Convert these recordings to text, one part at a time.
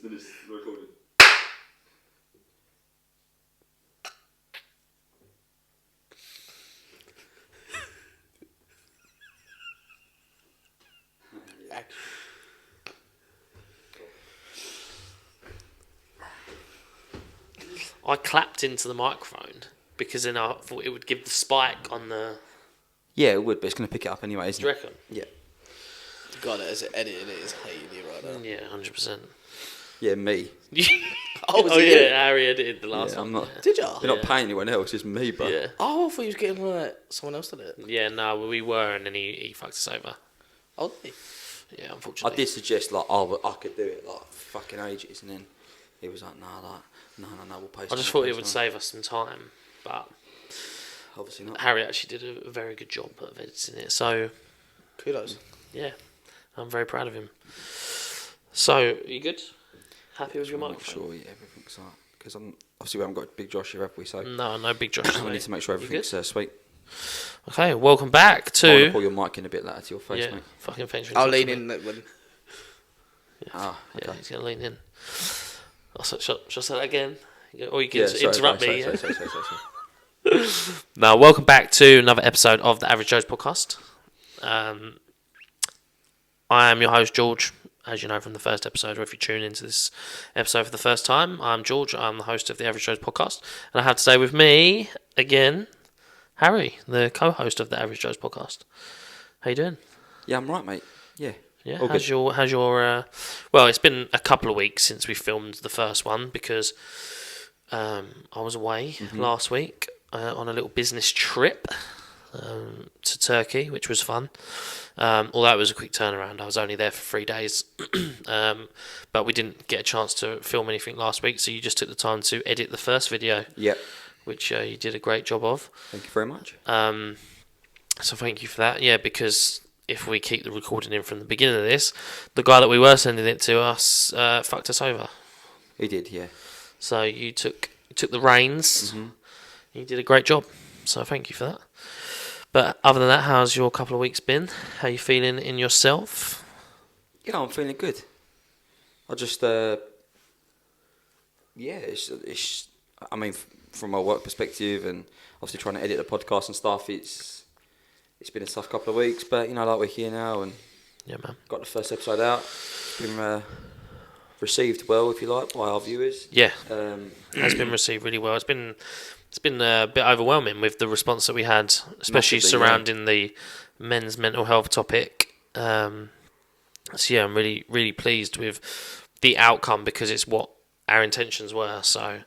this recording. I clapped into the microphone because then I thought it would give the spike on the... Yeah, it would, but it's going to pick it up anyway, isn't Do you reckon? Yeah. God, as it edited, it is hating you right now. Yeah, 100%. Yeah, me. Was it you? Yeah, Harry edited the last one. I'm not. Yeah. Did you? You're not paying anyone else, it's me, but. Yeah. Oh, I thought you was getting like someone else to do it. Yeah, no, we were, and then he fucked us over. Oh, did he? Yeah, unfortunately. I did suggest, like, oh, I could do it, like, fucking ages, and then he was like, no, we'll pay. I just thought it would save us some time, but obviously not. Harry actually did a very good job of editing it, so Kudos. yeah, I'm very proud of him. So, are you good? Happy with your microphone? Sure, yeah, everything's alright. Because obviously we haven't got Big Josh here, have we? So No Big Josh. we need to make sure everything's sweet. Okay, welcome back I want to to... pull your mic in a bit later to your face, Yeah, mate. fucking thanks for I'll talking lean to me. in when. Ah, okay. Yeah, he's going to lean in. Shall I say that again? Or you can interrupt me. Sorry. Now, welcome back to another episode of the Average Joe's podcast. I am your host, George, as you know from the first episode, or if you tune into this episode for the first time. I'm George, I'm the host of the Average Joe's podcast, and I have today with me, again, Harry, the co-host of the Average Joe's podcast. How you doing? Yeah, I'm right, mate. Yeah. Yeah, all how's good. your well, it's been a couple of weeks since we filmed the first one because I was away last week on a little business trip to Turkey, which was fun. Although it was a quick turnaround, I was only there for 3 days, but we didn't get a chance to film anything last week, so you just took the time to edit the first video, Yep. which you did a great job of. Thank you very much. So thank you for that. Yeah, because if we keep the recording in from the beginning of this, the guy that we were sending it to us fucked us over. He did, yeah. So you took the reins. You did a great job. So thank you for that. But other than that, how's your couple of weeks been? How you feeling in yourself? Yeah, I'm feeling good. I just, it's. I mean, from my work perspective, and obviously trying to edit the podcast and stuff, it's been a tough couple of weeks. But you know, like we're here now, and Yeah, man. got the first episode out. It's been received well, if you like, by our viewers. Yeah, it has been received really well. It's been a bit overwhelming with the response that we had, especially Massively, surrounding the men's mental health topic. So yeah, I'm really, really pleased with the outcome because it's what our intentions were. So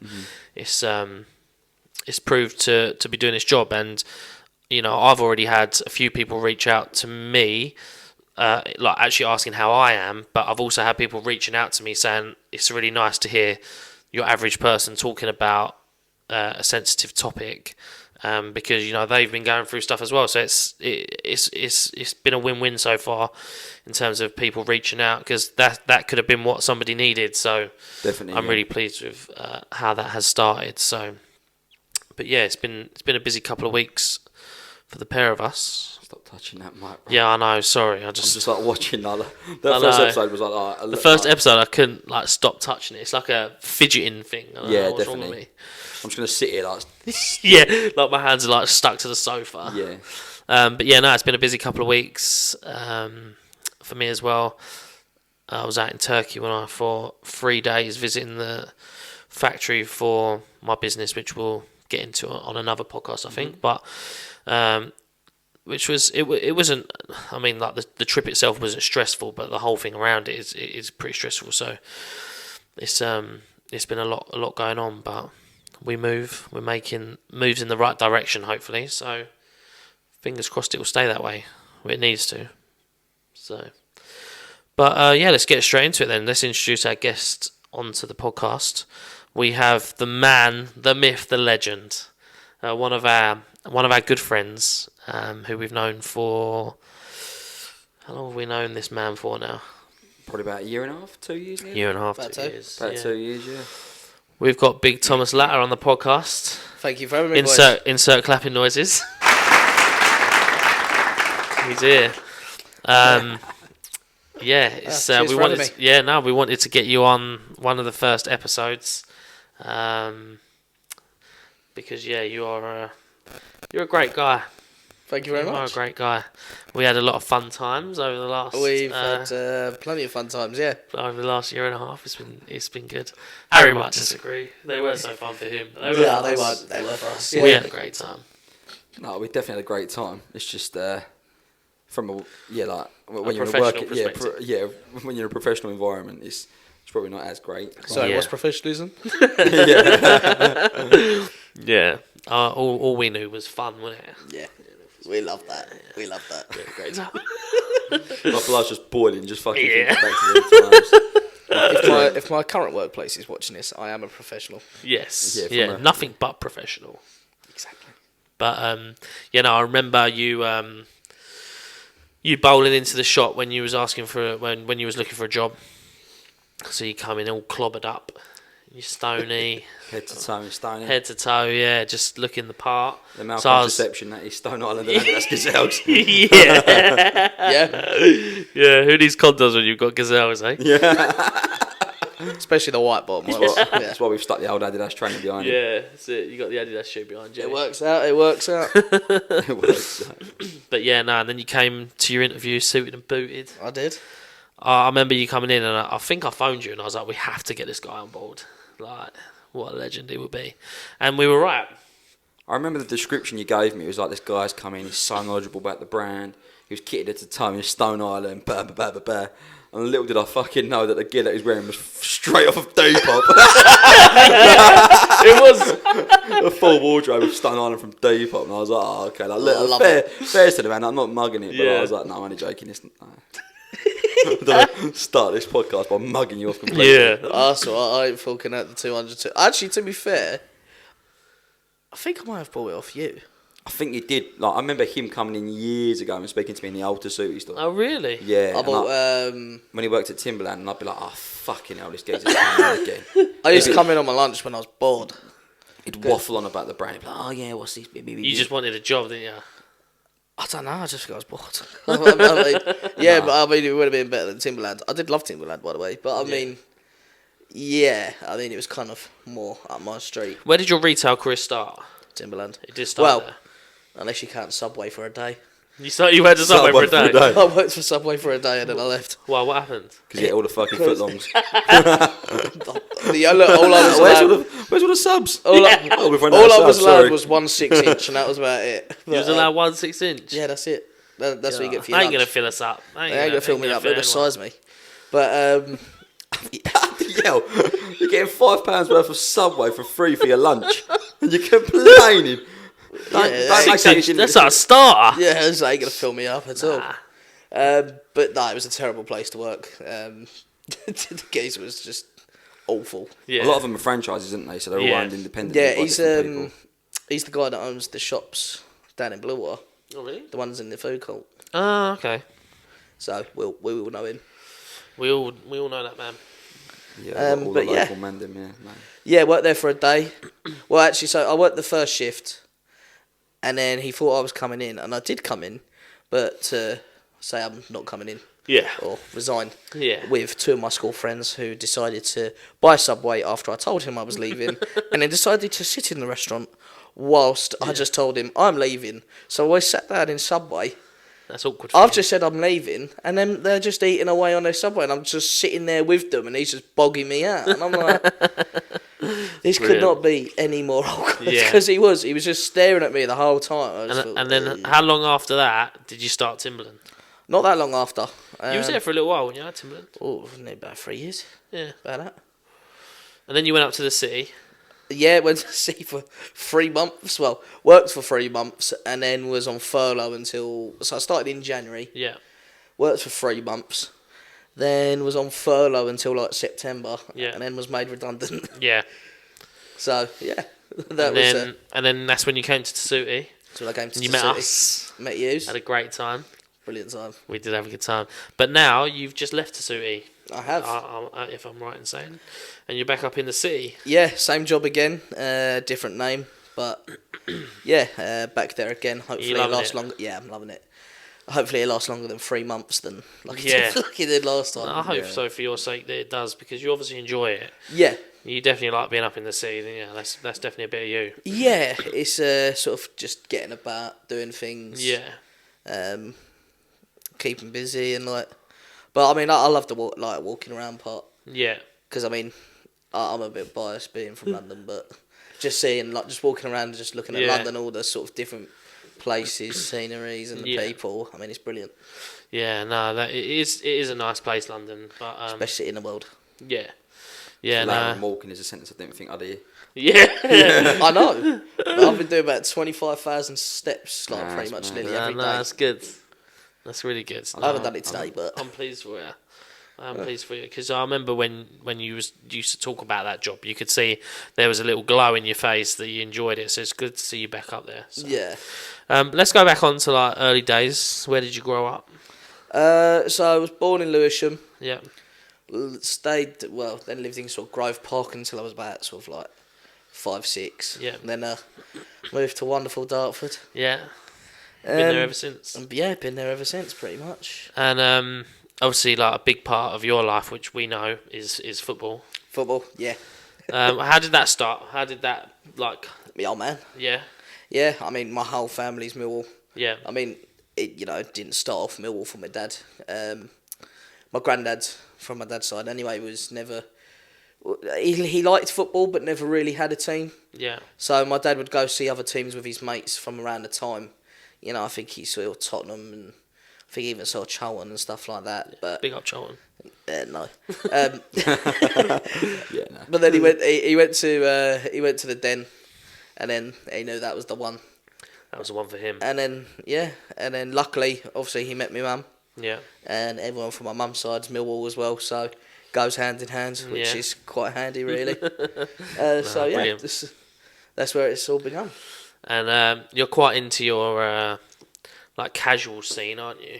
it's proved to be doing its job, and you know, I've already had a few people reach out to me, like actually asking how I am, but I've also had people reaching out to me saying it's really nice to hear your average person talking about a sensitive topic, because you know they've been going through stuff as well. So it's been a win-win so far in terms of people reaching out, because that could have been what somebody needed. So Definitely, I'm really pleased with how that has started. So, but yeah, it's been a busy couple of weeks for the pair of us. Stop touching that mic. Bro. Yeah, I know. Sorry, I'm just like watching that. The first episode was like the first episode. I couldn't like stop touching it. It's like a fidgeting thing. I don't know what's wrong with me. I'm just gonna sit here like. Yeah, like my hands are like stuck to the sofa. Yeah. But yeah, no, it's been a busy couple of weeks for me as well. I was out in Turkey for 3 days visiting the factory for my business, which we'll get into on another podcast, I think. But which was it wasn't. I mean, like the trip itself wasn't stressful, but the whole thing around it is pretty stressful. So it's been a lot going on, but we're making moves in the right direction, hopefully. So fingers crossed it will stay that way. It needs to. So, but yeah, let's get straight into it then. Let's introduce our guest onto the podcast. We have the man, the myth, the legend, one of our good friends, who we've known for... How long have we known this man for now? Probably about a year and a half, 2 years now. Year and a half, About 2 two. years. About yeah. 2 years, yeah. We've got Big Thomas Latter on the podcast. Thank you for having me, Insert clapping noises. He's here. Yeah, it's cheers we for having wanted. me. We wanted to get you on one of the first episodes, because you're a great guy. Thank you very You are a much. great guy. We had a lot of fun times over the last. We've had plenty of fun times, yeah. Over the last year and a half. It's been good. Harry might disagree. They weren't so fun for him. But Yeah, they were for us. We had a great time. No, we definitely had a great time. It's just from when you're in a professional work, when you're in a professional environment, it's probably not as great. Sorry, Yeah. what's professionalism? Yeah. All we knew was fun, wasn't it? Yeah, we love that. We love that. We had a great time. My blood's just boiling, just fucking Yeah. thinking back to them times. If my current workplace is watching this, I am a professional. Yes. Yeah, Yeah. from a- Nothing but professional. Exactly. But I remember you bowling into the shop when you was asking for when you was looking for a job. So you come in all clobbered up, you stony, Head to toe and Stony. head to toe, yeah, just looking the part. The male So I was- contraception that is Stone Island and that's gazelles. yeah, Yeah, yeah. Who needs condoms when you've got gazelles, eh? especially the white bottom ones. Yeah. That's why we've stuck the old Adidas trainer behind it. Yeah, that's it. You got the Adidas shoe behind you. It works out. It works out. It works. But yeah, no. And then you came to your interview suited and booted. I did. I remember you coming in, and I think I phoned you, and I was like, "We have to get this guy on board. Like, what a legend he would be." And we were right. I remember the description you gave me. It was like, this guy's come in, he's so knowledgeable about the brand. He was kitted at the time in Stone Island, bah, bah, bah, bah, bah. And little did I fucking know that the gear that he's wearing was straight off of Depop. It was. A full wardrobe of Stone Island from Depop. And I was like, oh, okay. Like, love fair to the man, I'm not mugging it, but Yeah. I was like, no, I'm only joking. It's start this podcast by mugging you off completely. Yeah. So I ain't forking out the 200. Actually, to be fair, I think I might have bought it off you. I think you did. Like, I remember him coming in years ago and speaking to me in the Alta Suit store. Oh, really? Yeah. I and bought. when he worked at Timberland, and I'd be like, oh, fucking hell, this guy's just coming in again. I used to come in on my lunch when I was bored. He'd waffle on about the brand. He'd be like, oh, yeah, what's this? You just wanted a job, didn't you? I don't know. I just think I was bored. I mean, yeah, but I mean, it would have been better than Timberland. I did love Timberland, by the way, but I mean, yeah, I mean, it was kind of more up my street. Where did your retail career start? Timberland. It did start there. Unless you count Subway for a day. You went to Subway for a day. I worked for Subway for a day and then I left. Well, what happened? Because you get all the fucking footlongs. All I was allowed, Where's all the subs? all I, Oh, we've run all out I of was subs, allowed sorry. was 1 6-inch, and that was about it. You was allowed 1 6-inch. Yeah, that's it. That's what you get for your I ain't lunch. gonna fill us up. They ain't gonna fill me up. They'll just size me. But Yo, you're getting £5 worth of Subway for free for your lunch, and you're complaining. Don't make 6 that inch. you That's didn't- a starter. yeah, it ain't gonna fill me up at all. Nah. But no, it was a terrible place to work. The geezer was just awful. Yeah. A lot of them are franchises, aren't they? So they're all Yeah. owned independently. Yeah, by he's different people. he's the guy that owns the shops down in Bluewater, Oh, really? the ones in the food court. Oh, okay. So we will know him. We all know that man. Yeah, all but the yeah. local men, yeah. No. Yeah, worked there for a day. Well, actually, so I worked the first shift, and then he thought I was coming in, and I did come in, but say I'm not coming in Yeah. or resign Yeah. with two of my school friends who decided to buy Subway after I told him I was leaving, and then decided to sit in the restaurant whilst I just told him I'm leaving. So I sat down in Subway. That's awkward. For I've you. just said I'm leaving, and then they're just eating away on their Subway, and I'm just sitting there with them, and he's just bogging me out, and I'm like, this could Brilliant. not be any more awkward, Yeah. because he was just staring at me the whole time. I just And, thought, and then how long after that did you start Timberland? not that long after. You was there for a little while, weren't you, at Timberland? Oh, wasn't it about 3 years? Yeah. About that. And then you went up to the city. Yeah, went to sea for 3 months. Well, worked for 3 months, and then was on furlough until. So I started in January. Yeah. Worked for 3 months, then was on furlough until like September. Yeah. And then was made redundant. Yeah. So yeah, that And was. then and then that's when you came to Tasuti. So I came to And you the met city. us. Met yous. Had a great time. Brilliant time. We did have a good time. But now you've just left Tasuti, I have. if I'm right in saying, and you're back up in the city. Yeah, same job again, different name, but yeah, back there again. Hopefully it loving lasts it? longer. Yeah, I'm loving it. hopefully it lasts longer than 3 months than like Yeah. it did last time. I hope so for your sake that it does, because you obviously enjoy it. Yeah. You definitely like being up in the sea. Then yeah, that's definitely a bit of you. Yeah, it's sort of just getting about, doing things. Yeah. Keeping busy and like, but I mean, I love the walking around part, Yeah. because I mean, I'm a bit biased being from London, but just seeing just walking around and just looking at Yeah. London, all the sort of different places, sceneries, and the Yeah. people. I mean, it's brilliant. Yeah. No, that it is a nice place, London. But Best city in the world. yeah. Yeah. Loud and No. walking is a sentence I didn't think I'd hear. Yeah. I know. But I've been doing about 25,000 steps, like pretty much mad. nearly every day. That's good. That's really good. I haven't done it today, but I'm pleased for you. I'm pleased for you, because I remember when you used to talk about that job, you could see there was a little glow in your face that you enjoyed it. So it's good to see you back up there. So. yeah. Let's go back on to like early days. Where did you grow up? So I was born in Lewisham. Yeah. Then lived in sort of Grove Park until I was about sort of like 5, 6. Yeah. And then moved to wonderful Dartford. Yeah. Been there ever since. And yeah, been there ever since, pretty much. And obviously, like a big part of your life, which we know, is football. Football, yeah. How did that start? How did that Me old man. Yeah. Yeah, I mean, my whole family's Millwall. Yeah. I mean, it didn't start off Millwall for my dad. My granddad, from my dad's side anyway, was never... He liked football, but never really had a team. Yeah. So my dad would go see other teams with his mates from around the time. I think he saw Tottenham, and I think he even saw Charlton and stuff like that. But Big up Charlton. no. Yeah, no. But then he went to the Den, and then he knew that was the one. That was the one for him. And then luckily, obviously, he met my mum, Yeah. and everyone from my mum's side's Millwall as well, so goes hand in hand, which Yeah. is quite handy, really. So yeah, brilliant. that's where it's all begun. And you're quite into your like casual scene, aren't you?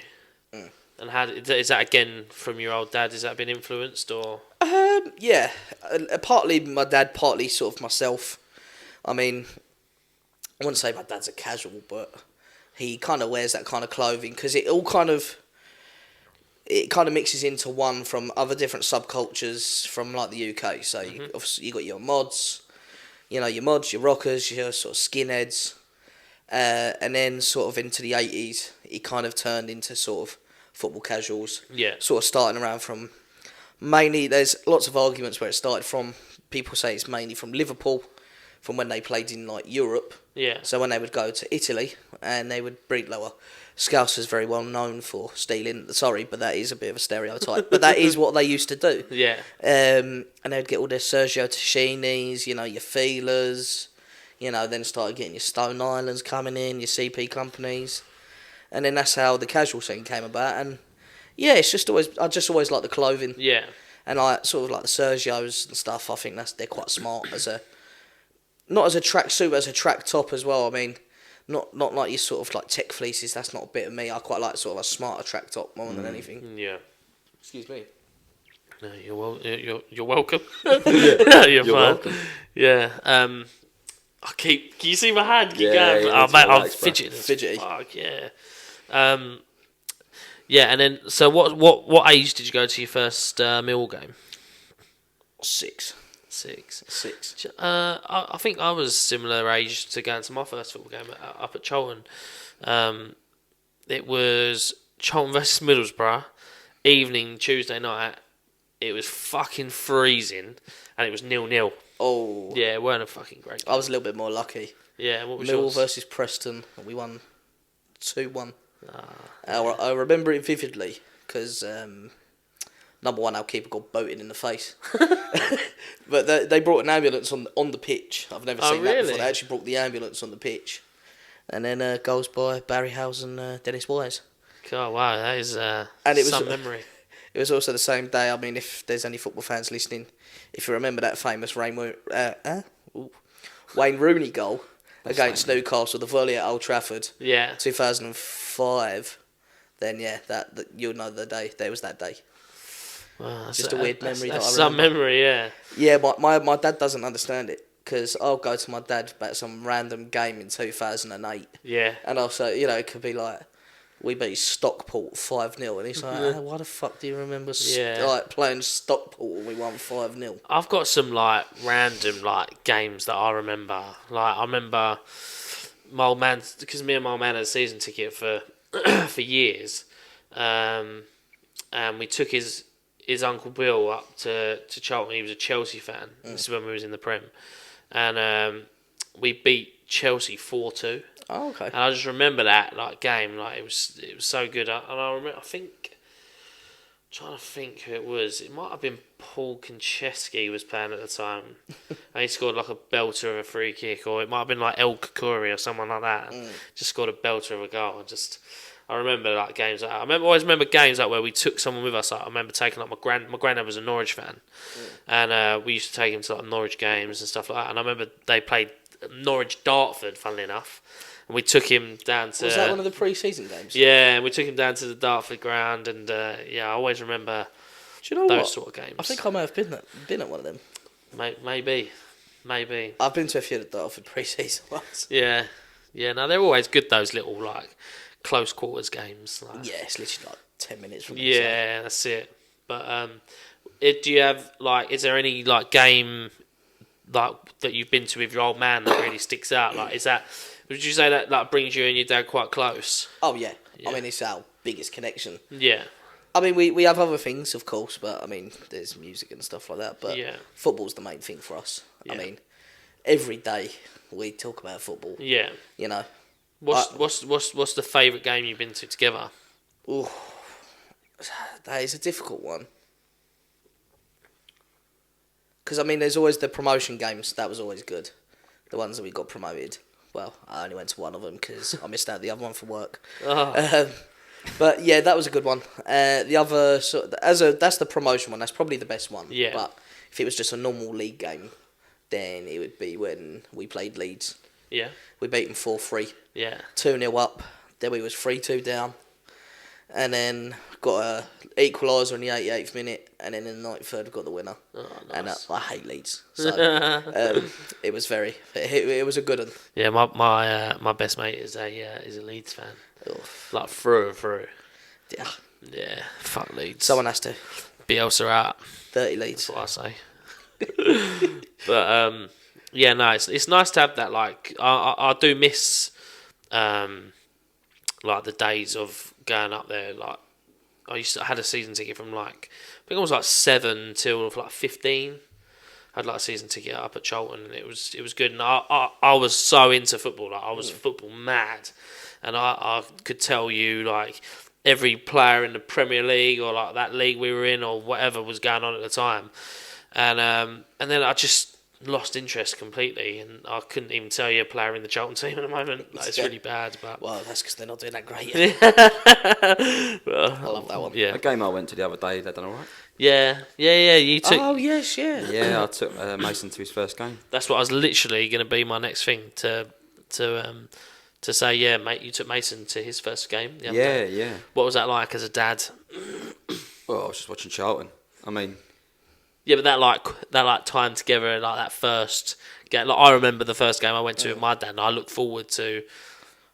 Mm. And how is that again from your old dad? Has that been influenced or? Yeah, partly my dad, partly sort of myself. I mean, I wouldn't say my dad's a casual, but he kind of wears that kind of clothing because it kind of mixes into one from other different subcultures from like the UK. So obviously you got your mods, your rockers, your sort of skinheads, and then sort of into the 80s, it kind of turned into sort of football casuals. Yeah. Sort of starting around from mainly, there's lots of arguments where it started from. People say it's mainly from Liverpool, from when they played in like Europe. Yeah. So when they would go to Italy and they would breed lower. Scouse is very well known for stealing. Sorry, but that is a bit of a stereotype. But that is what they used to do. Yeah. And they would get all their Sergio Tacchinis, your Feelers, then started getting your Stone Islands coming in, your CP companies. And then that's how the casual scene came about. And yeah, I just always like the clothing. Yeah. And I sort of like the Sergios and stuff. I think they're quite smart not as a tracksuit, but as a track top as well. I mean, not like your sort of like tech fleeces. That's not a bit of me. I quite like sort of a smarter track top more than anything. Yeah. Excuse me. No, you're welcome. You're fine. welcome. Yeah. Can you see my hand? Keep Yeah, going. yeah, Oh, mate, I'm relax, bro. fidgeting. as Fidgety. Fuck yeah. Yeah, and then so what age did you go to your first Millwall game? 6. 6. I think I was similar age to going to my first football game up at Charlton. It was Charlton versus Middlesbrough, evening Tuesday night. It was fucking freezing, and it was 0-0. Oh. Yeah, it weren't a fucking great game. I was a little bit more lucky. Yeah, what was Millwall yours? versus Preston. We won 2-1. I remember it vividly because number one, our keeper got boated in the face. But they brought an ambulance on the pitch. I've never seen that really? before. They actually brought the ambulance on the pitch. And then goals by Barry Howes and Dennis Wise. Oh wow, that is And it was some memory. It was also the same day. I mean, if there's any football fans listening, if you remember that famous Wayne Rooney goal against Newcastle, the volley at Old Trafford, Yeah. 2005, then yeah, that you'll know the day. There was that day. Wow, Just a weird memory that I That's some remember. memory, yeah. Yeah, my dad doesn't understand it because I'll go to my dad about some random game in 2008, Yeah. and I'll say, it could be like we beat Stockport 5-0, and he's like, why the fuck do you remember Yeah. like playing Stockport when we won 5-0? I've got some like random like games that I remember. Like I remember my old man, because me and my old man had a season ticket for for years, and we took his uncle Bill up to Charlton. He was a Chelsea fan. This is when we was in the Prem, and we beat Chelsea 4-2. Oh, okay. And I just remember that like game, like it was so good. And I remember, trying to think who it was. It might have been Paul Konchesky was playing at the time, and he scored like a belter of a free kick, or it might have been like El Kakuri or someone like that. Just scored a belter of a goal. I remember like games like that. Always remember games like where we took someone with us. Like, I remember taking like my granddad was a Norwich fan, and we used to take him to like Norwich games and stuff like that. And I remember they played Norwich Dartford, funnily enough. And we took him down to... Was that one of the pre-season games? Yeah, and we took him down to the Dartford ground, and I always remember Do you know those what? sort of games. I think I may have been at one of them. Maybe. I've been to a few of the Dartford pre-season ones. Yeah. No, they're always good, those little, like, close quarters games. Like. Yeah, it's literally like 10 minutes from Yeah, that's it. But do you have, like, is there any, like, game, like, that you've been to with your old man that really sticks out? Like, is that... Would you say that brings you and your dad quite close? Oh, yeah. I mean, it's our biggest connection. Yeah. I mean, we have other things, of course, but, I mean, there's music and stuff like that, but football's the main thing for us. Yeah. I mean, every day we talk about football. Yeah. You know. What's the favourite game you've been to together? Ooh, that is a difficult one. Because, I mean, there's always the promotion games. That was always good. The ones that we got promoted. Well, I only went to one of them because I missed out the other one for work. Oh. But yeah, that was a good one. The other that's the promotion one. That's probably the best one. Yeah. But if it was just a normal league game, then it would be when we played Leeds. Yeah. We beat them 4-3. Yeah. 2-0 up. Then we was 3-2 down. And then got a equaliser in the 88th minute, and then in the 93rd we got the winner. Oh, And nice. I hate Leeds, so it was it was a good one. Yeah, my best mate is a Leeds fan, like through and through. Yeah, Yeah, fuck Leeds. someone has to. Bielsa out. Dirty Leeds. That's what I say. But yeah, no, it's nice to have that. Like I do miss like the days of going up there. Like I had a season ticket from like I think it was like 7 till like 15. I had like a season ticket up at Charlton, and it was good. And I was so into football, like I was football mad, and I could tell you like every player in the Premier League or like that league we were in or whatever was going on at the time, and then I just lost interest completely, and I couldn't even tell you a player in the Charlton team at the moment. Like, it's really bad, but Well, that's because they're not doing that great yet. I love that one. yeah, A game I went to the other day, they done all right. yeah. You took. Oh yes, yeah. Yeah, I took Mason to his first game. That's what I was literally going to be my next thing to say. Yeah, mate, you took Mason to his first game. The other day. Yeah. What was that like as a dad? Well, I was just watching Charlton. I mean, Yeah, but that time together, like that first game. Like I remember the first game I went to with my dad, and I look forward to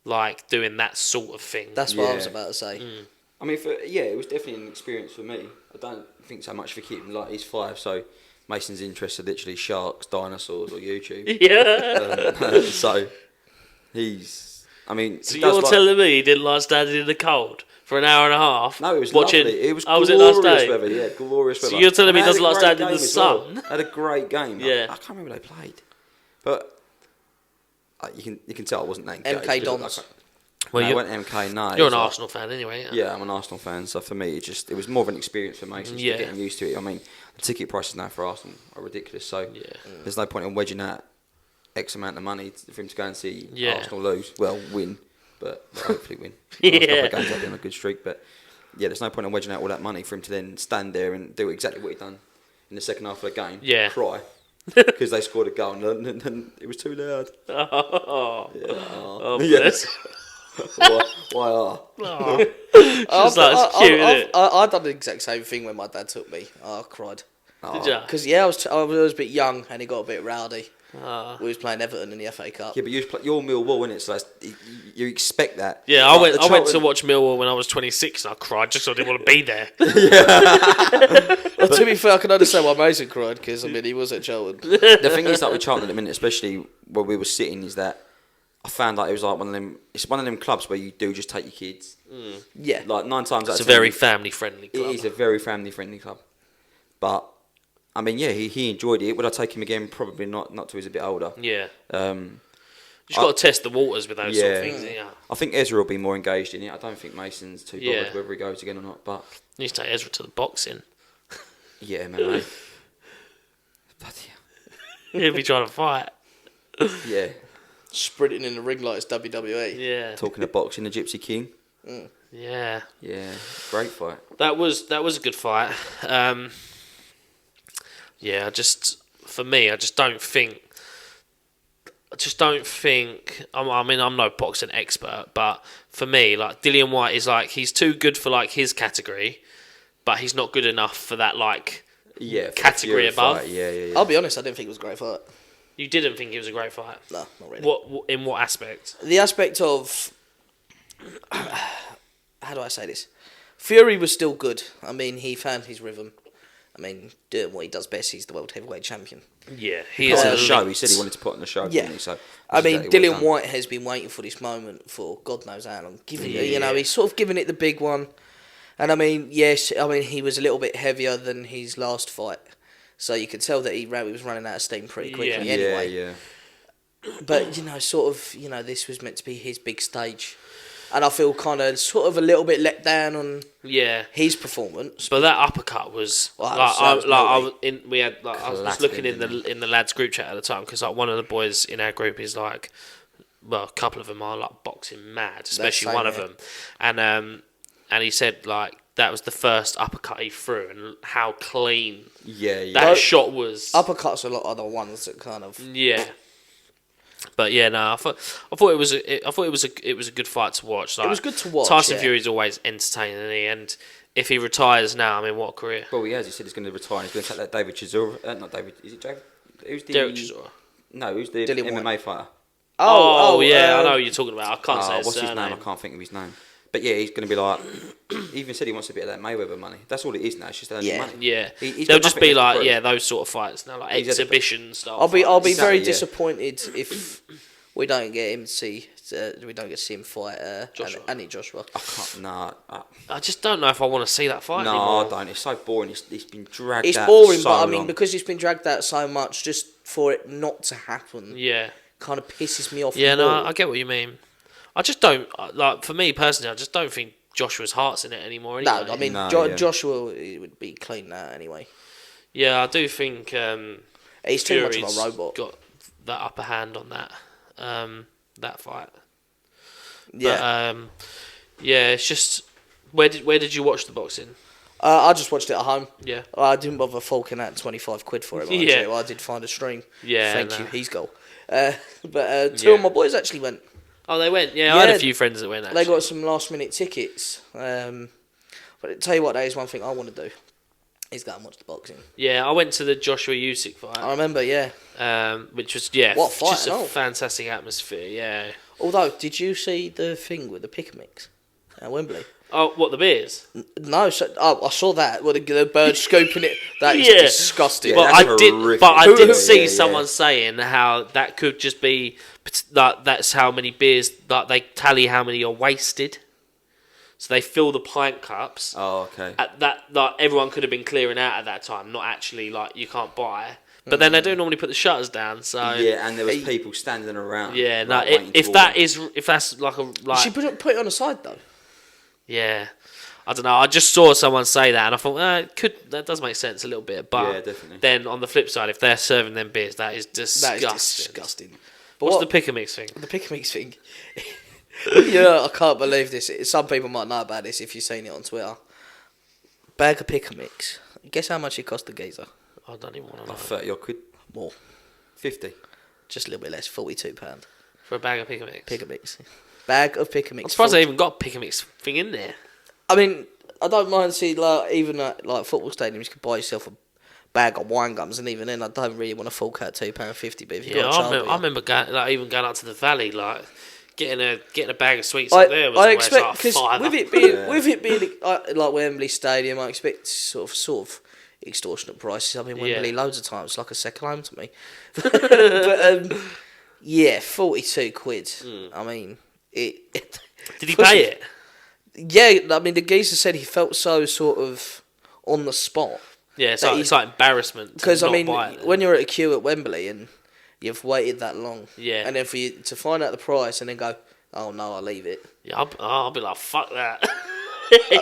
like doing that sort of thing. That's what I Yeah. was about to say. I mean, it was definitely an experience for me. I don't think so much for keeping like he's 5, so Mason's interested literally sharks, dinosaurs, or YouTube. Yeah. So he's. I mean, So he does you're like- telling me he didn't like standing in the cold for an hour and a half? No, it was watching. lovely. It was Oh, was it glorious nice day? weather. Yeah, glorious weather. you're telling me And he they doesn't had a like great standing in the game as well. sun? They had a great game. Yeah. I can't remember who they played, but you can tell I wasn't that engaged. MK It looked Dons. Like Well, no, you- it wasn't MK. No, You're it an was like- Arsenal fan anyway. Yeah, I'm an Arsenal fan, so for me, it was more of an experience for Mason. Yeah. Getting used to it. I mean, the ticket prices now for Arsenal are ridiculous, so there's no point in wedging out X amount of money for him to go and see Yeah. Arsenal lose. Well, win, but hopefully win. Yeah. Last couple of games I've been on a good streak, but yeah, there's no point in wedging out all that money for him to then stand there and do exactly what he done in the second half of the game. Yeah. Cry. Because they scored a goal and it was too loud. Oh, Yeah. oh Yes. bless. Why are? Oh. Just like, it's cute, isn't it? I done the exact same thing when my dad took me. I cried. Did ya? Because, I was a bit young and he got a bit rowdy. We was playing Everton in the FA Cup. Yeah, but you're Millwall, innit? So you expect that. Yeah, Like, I went to watch Millwall when I was 26 and I cried just so I didn't want to be there. Well, to be fair, I can understand why Mason cried because, I mean, he was at Charlton. The thing is, like with Charlton at the minute, especially where we were sitting, is that I found like it was like one of them. It's one of them clubs where you do just take your kids. Yeah. Like 9 times out It's of a 10, very family-friendly club. It is a very family-friendly club. But I mean, yeah, he enjoyed it. Would I take him again? Probably not. Not till he's a bit older. Yeah. Um, You just got to test the waters with those sort of things. Yeah. I think Ezra will be more engaged in it. I don't think Mason's too bothered Yeah. whether he goes again or not. But You need to take Ezra to the boxing. yeah, man. Bloody He'll be trying to fight. hell. Yeah. Sprinting in the ring like it's WWE. Yeah. Talking of boxing, the Gypsy King. Yeah. Yeah, great fight. That was a good fight. Yeah, for me, I just don't think. I mean, I'm no boxing expert, but for me, like Dillian White is like he's too good for like his category, but he's not good enough for that like Yeah, category above. Fight. Yeah. I'll be honest, I didn't think it was a great fight. You didn't think it was a great fight. No, not really. What in what aspect? The aspect of... How do I say this? Fury was still good. I mean, he found his rhythm. I mean, doing what he does best, he's the world heavyweight champion. Yeah, he Put is on a the show. He said he wanted to put on the show. Yeah. Didn't he? So I mean, exactly Dillian what he's White has been waiting for this moment for God knows how long. You know, Yeah. he's sort of given it the big one. And I mean, yes, I mean, he was a little bit heavier than his last fight. So you could tell that he was running out of steam pretty quickly Yeah. anyway. Yeah. But, you know, sort of, you know, this was meant to be his big stage. And I feel kind of sort of a little bit let down on Yeah. his performance. But that uppercut was Well, that like, was I no was we had like, I was just Classic, looking in the lads group chat at the time because like one of the boys in our group is like, well, a couple of them are like boxing mad, especially same, one of yeah. them, and he said like that was the first uppercut he threw and how clean Yeah. that shot was. Uppercuts are a lot of the ones that kind of... Yeah. But yeah, no, I thought it was a good fight to watch. Like, It was good to watch, Tyson yeah. Fury's always entertaining, isn't he? And if he retires now, I mean, what a career! Well, he has. He said he's going to retire. He's going to take that David Chisora. Not David. Is it David? Who's the? Derek Chisora. No, who's the Dillian MMA White. fighter? Yeah, I know what you're talking about. I can't say his what's his surname. name? I can't think of his name. But yeah, he's going to be like. He even said he wants a bit of that Mayweather money. That's all it is now. It's just earning Yeah. money. Yeah, He's they'll got just nothing be else to like prove. those sort of fights now, like He's had- exhibition stuff. I'll be very Exactly, yeah. disappointed if we don't get him to see him fight Joshua. Anthony Joshua. I can't. Nah. I just don't know if I want to see that fight No, anymore. I don't. It's so boring. It's been dragged It's out. boring, for so but I mean, long. because it's been dragged out so much, just for it not to happen, Yeah, kind of pisses me off. yeah, no, more. I get what you mean. I just don't like. For me personally, I just don't think Joshua's heart's in it anymore. Anyway. No, I mean No, yeah. Joshua he would be clean now anyway. yeah, I do think He's too much of Fury's a robot. got that upper hand on that that fight. Yeah, But, yeah, it's just where did you watch the boxing? I just watched it at home. Yeah, I didn't bother forking out £25 for it. Mind Yeah. you. I did find a stream. Yeah, thank no. you. He's goal. But two Yeah. of my boys actually went. oh, they went. Yeah, I had Yeah, a few friends that went. Actually. They got some last minute tickets. But I tell you what, that is one thing I want to do. Is go and watch the boxing. Yeah, I went to the Joshua Usyk fight. I remember, yeah. Which was What fight just and a all. fantastic atmosphere. Yeah. Although, did you see the thing with the pick mix at Wembley? Oh, what the beers? No, I saw that. With the bird scooping it. That is Yeah. disgusting. Yeah, But that's I did. horrific. But I Who- did who- see yeah. someone saying how that could just be like that's how many beers like they tally how many are wasted. So they fill the pint cups. Oh, okay. At that, like everyone could have been clearing out at that time, not actually like you can't buy. But then they do normally put the shutters down, so Yeah, and there was people standing around. yeah. No, like, waiting if to that order. if that's like a like She put it on the side though. yeah, I don't know. I just saw someone say that, and I thought that does make sense a little bit. But Yeah, definitely. then on the flip side, if they're serving them beers, that is disgusting. That is disgusting. But What's what, the pick a mix thing? the pick mix thing? Yeah, I can't believe this. Some people might know about this if you've seen it on Twitter. Bag of pick mix. Guess how much it cost the geezer? I don't even want to know. Like 30 odd quid. More. 50. Just a little bit less. £42. For a bag of pick a mix. Pick a mix. Bag of pick a I'm mix. surprised they even got a pick a mix thing in there. I mean, I don't mind seeing like even at like football stadiums, you could buy yourself a bag of wine gums, and even then I don't really want to fork out £2.50. But if you Yeah, got a chubby, I remember even going up to the valley, like getting a bag of sweets I up there was I always expect like because £5. with it being like Wembley Stadium, I expect sort of extortionate prices. I've been Wembley Yeah. loads of times, it's like a second home to me. But yeah, £42. I mean, it Did he pay it? Yeah, I mean the geezer said he felt so sort of on the spot. Yeah, it's that like embarrassment. Because I not mean, buy it, when you're at a queue at Wembley and you've waited that long, Yeah. and then for you to find out the price and then go, oh no, I'll leave it. yeah, I'll be like, fuck that.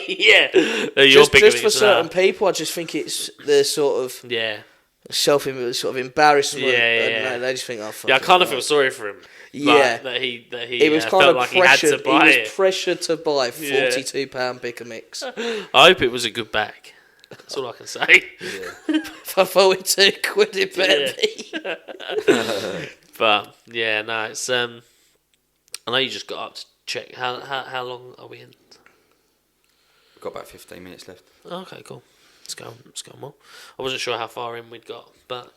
Yeah, you're Just bigger for than certain that. people, I just think it's the sort of Yeah, sort of embarrassment. Yeah, and yeah. they just think, oh, fuck yeah. I it, kind of right. feel sorry for him. Yeah. Like, that he It was kind felt of like he had to pressured. He buy was it. pressured to buy Yeah. £42 pick a mix I hope it was a good bag. That's all I can say. for £42 it better be. But yeah, no, it's I know you just got up to check. How long are we in? We've got about 15 minutes left. Okay, cool. Let's go more. I wasn't sure how far in we'd got, but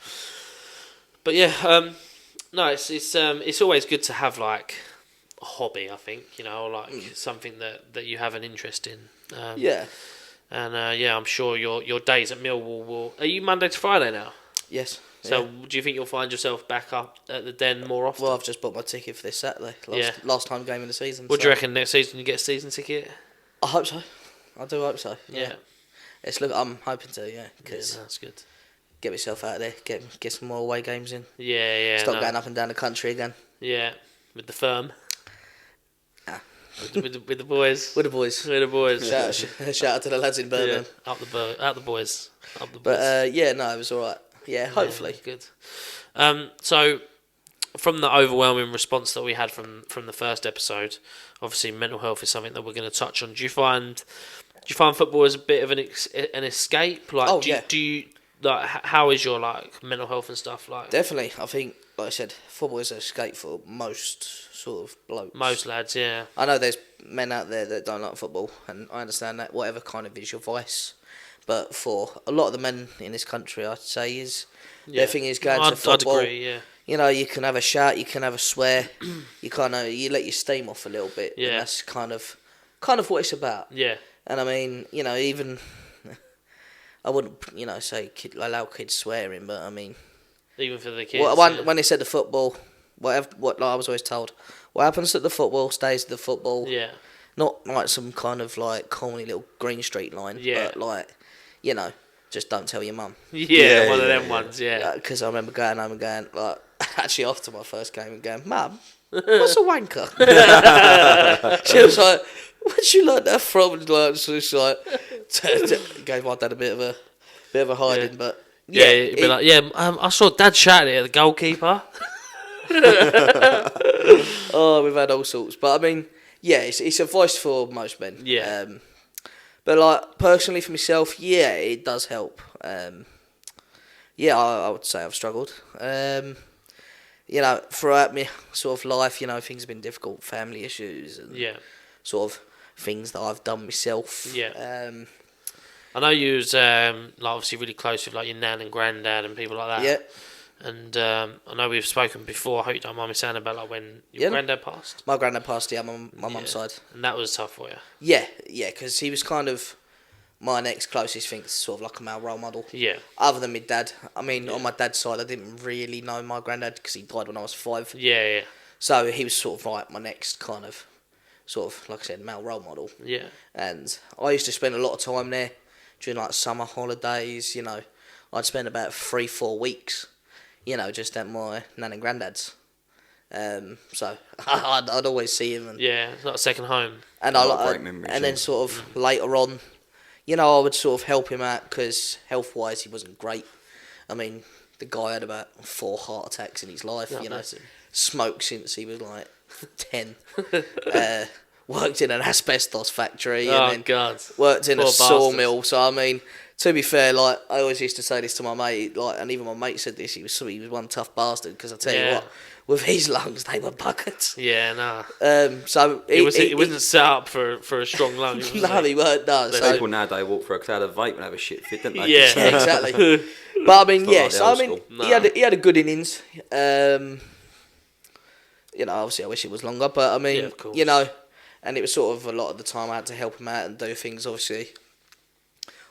yeah, no, it's always good to have like a hobby. I think or like something that you have an interest in. Yeah. And yeah, I'm sure your days at Millwall will. Are you Monday to Friday now? Yes. So yeah. do you think you'll find yourself back up at the Den more often? Well, I've just bought my ticket for this Saturday. Yeah. Last time game of the season. What do you reckon next season you get a season ticket? I hope so. I do hope so. Yeah. I'm hoping to. Yeah, because that's good. get myself out of there, get some more away games in. Yeah. Stop going up and down the country again. Yeah, with the firm. Ah. with the boys. With the boys. With the boys. Shout out to the lads in Birmingham. Yeah. Out the boys. Up the boys. But yeah, no, it was all right. Yeah, hopefully. Yeah, good. So, from the overwhelming response that we had from the first episode, obviously mental health is something that we're going to touch on. Do you find football as a bit of an escape? Like, do you like how is your like mental health and stuff like? Definitely, I think, like I said, football is an escape for most sort of blokes. Most lads, yeah. I know there's men out there that don't like football, and I understand that. Whatever kind of is your vice. But for a lot of the men in this country, I'd say their thing is going to football. I'd agree, yeah. You can have a shout, you can have a swear, you let your steam off a little bit. Yeah. And that's kind of what it's about. Yeah. And I mean, even I wouldn't, say allow kids swearing, but I mean, even for the kids. When they said the football, what I was always told, what happens at the football stays at the football. Yeah. Not like some kind of like corny little Green Street line, but like. Just don't tell your mum. Yeah, one of them ones, yeah. Because I remember going home and going, like, actually after my first game and going, Mum, what's a wanker? She was like, where'd you learn that from? And like, so it's like, gave my dad a bit of a hiding, but yeah, it'd be like, I saw Dad shouting at the goalkeeper. Oh, we've had all sorts, but I mean, yeah, it's a voice for most men. Yeah. But like personally for myself, yeah, it does help. Yeah, I would say I've struggled. Throughout my sort of life, things have been difficult, family issues and sort of things that I've done myself. Yeah. I know you was like obviously really close with like your nan and granddad and people like that. Yeah. And I know we've spoken before. I hope you don't mind me saying about like when your granddad passed. My granddad passed, my mum's side. And that was tough for you. Yeah, because he was kind of my next closest thing, sort of like a male role model. Yeah. Other than my dad. I mean, on my dad's side, I didn't really know my granddad because he died when I was 5. Yeah. So he was sort of like my next kind of, sort of, like I said, male role model. Yeah. And I used to spend a lot of time there during like summer holidays, I'd spend about 3-4 weeks, just at my nan and granddad's. So I'd always see him. And, it's not a second home. And then sort of later on, I would sort of help him out because health-wise he wasn't great. I mean, the guy had about 4 heart attacks in his life, smoked since he was like 10. Worked in an asbestos factory and then worked in a sawmill. So I mean, to be fair, like I always used to say this to my mate, like, and even my mate said this. He was one tough bastard because I tell you what, with his lungs, they were buggered. Yeah, nah. So It wasn't set up for a strong lung. Was no, it? he weren't. No, so People nowadays walk through a cloud of vape and have a shit fit, don't they? Yeah. yeah, exactly. But I mean, It's not yeah. like the So I old mean, school. he had a good innings. You know, obviously I wish it was longer, but I mean, Yeah, of course. you know, and it was sort of a lot of the time I had to help him out and do things. Obviously,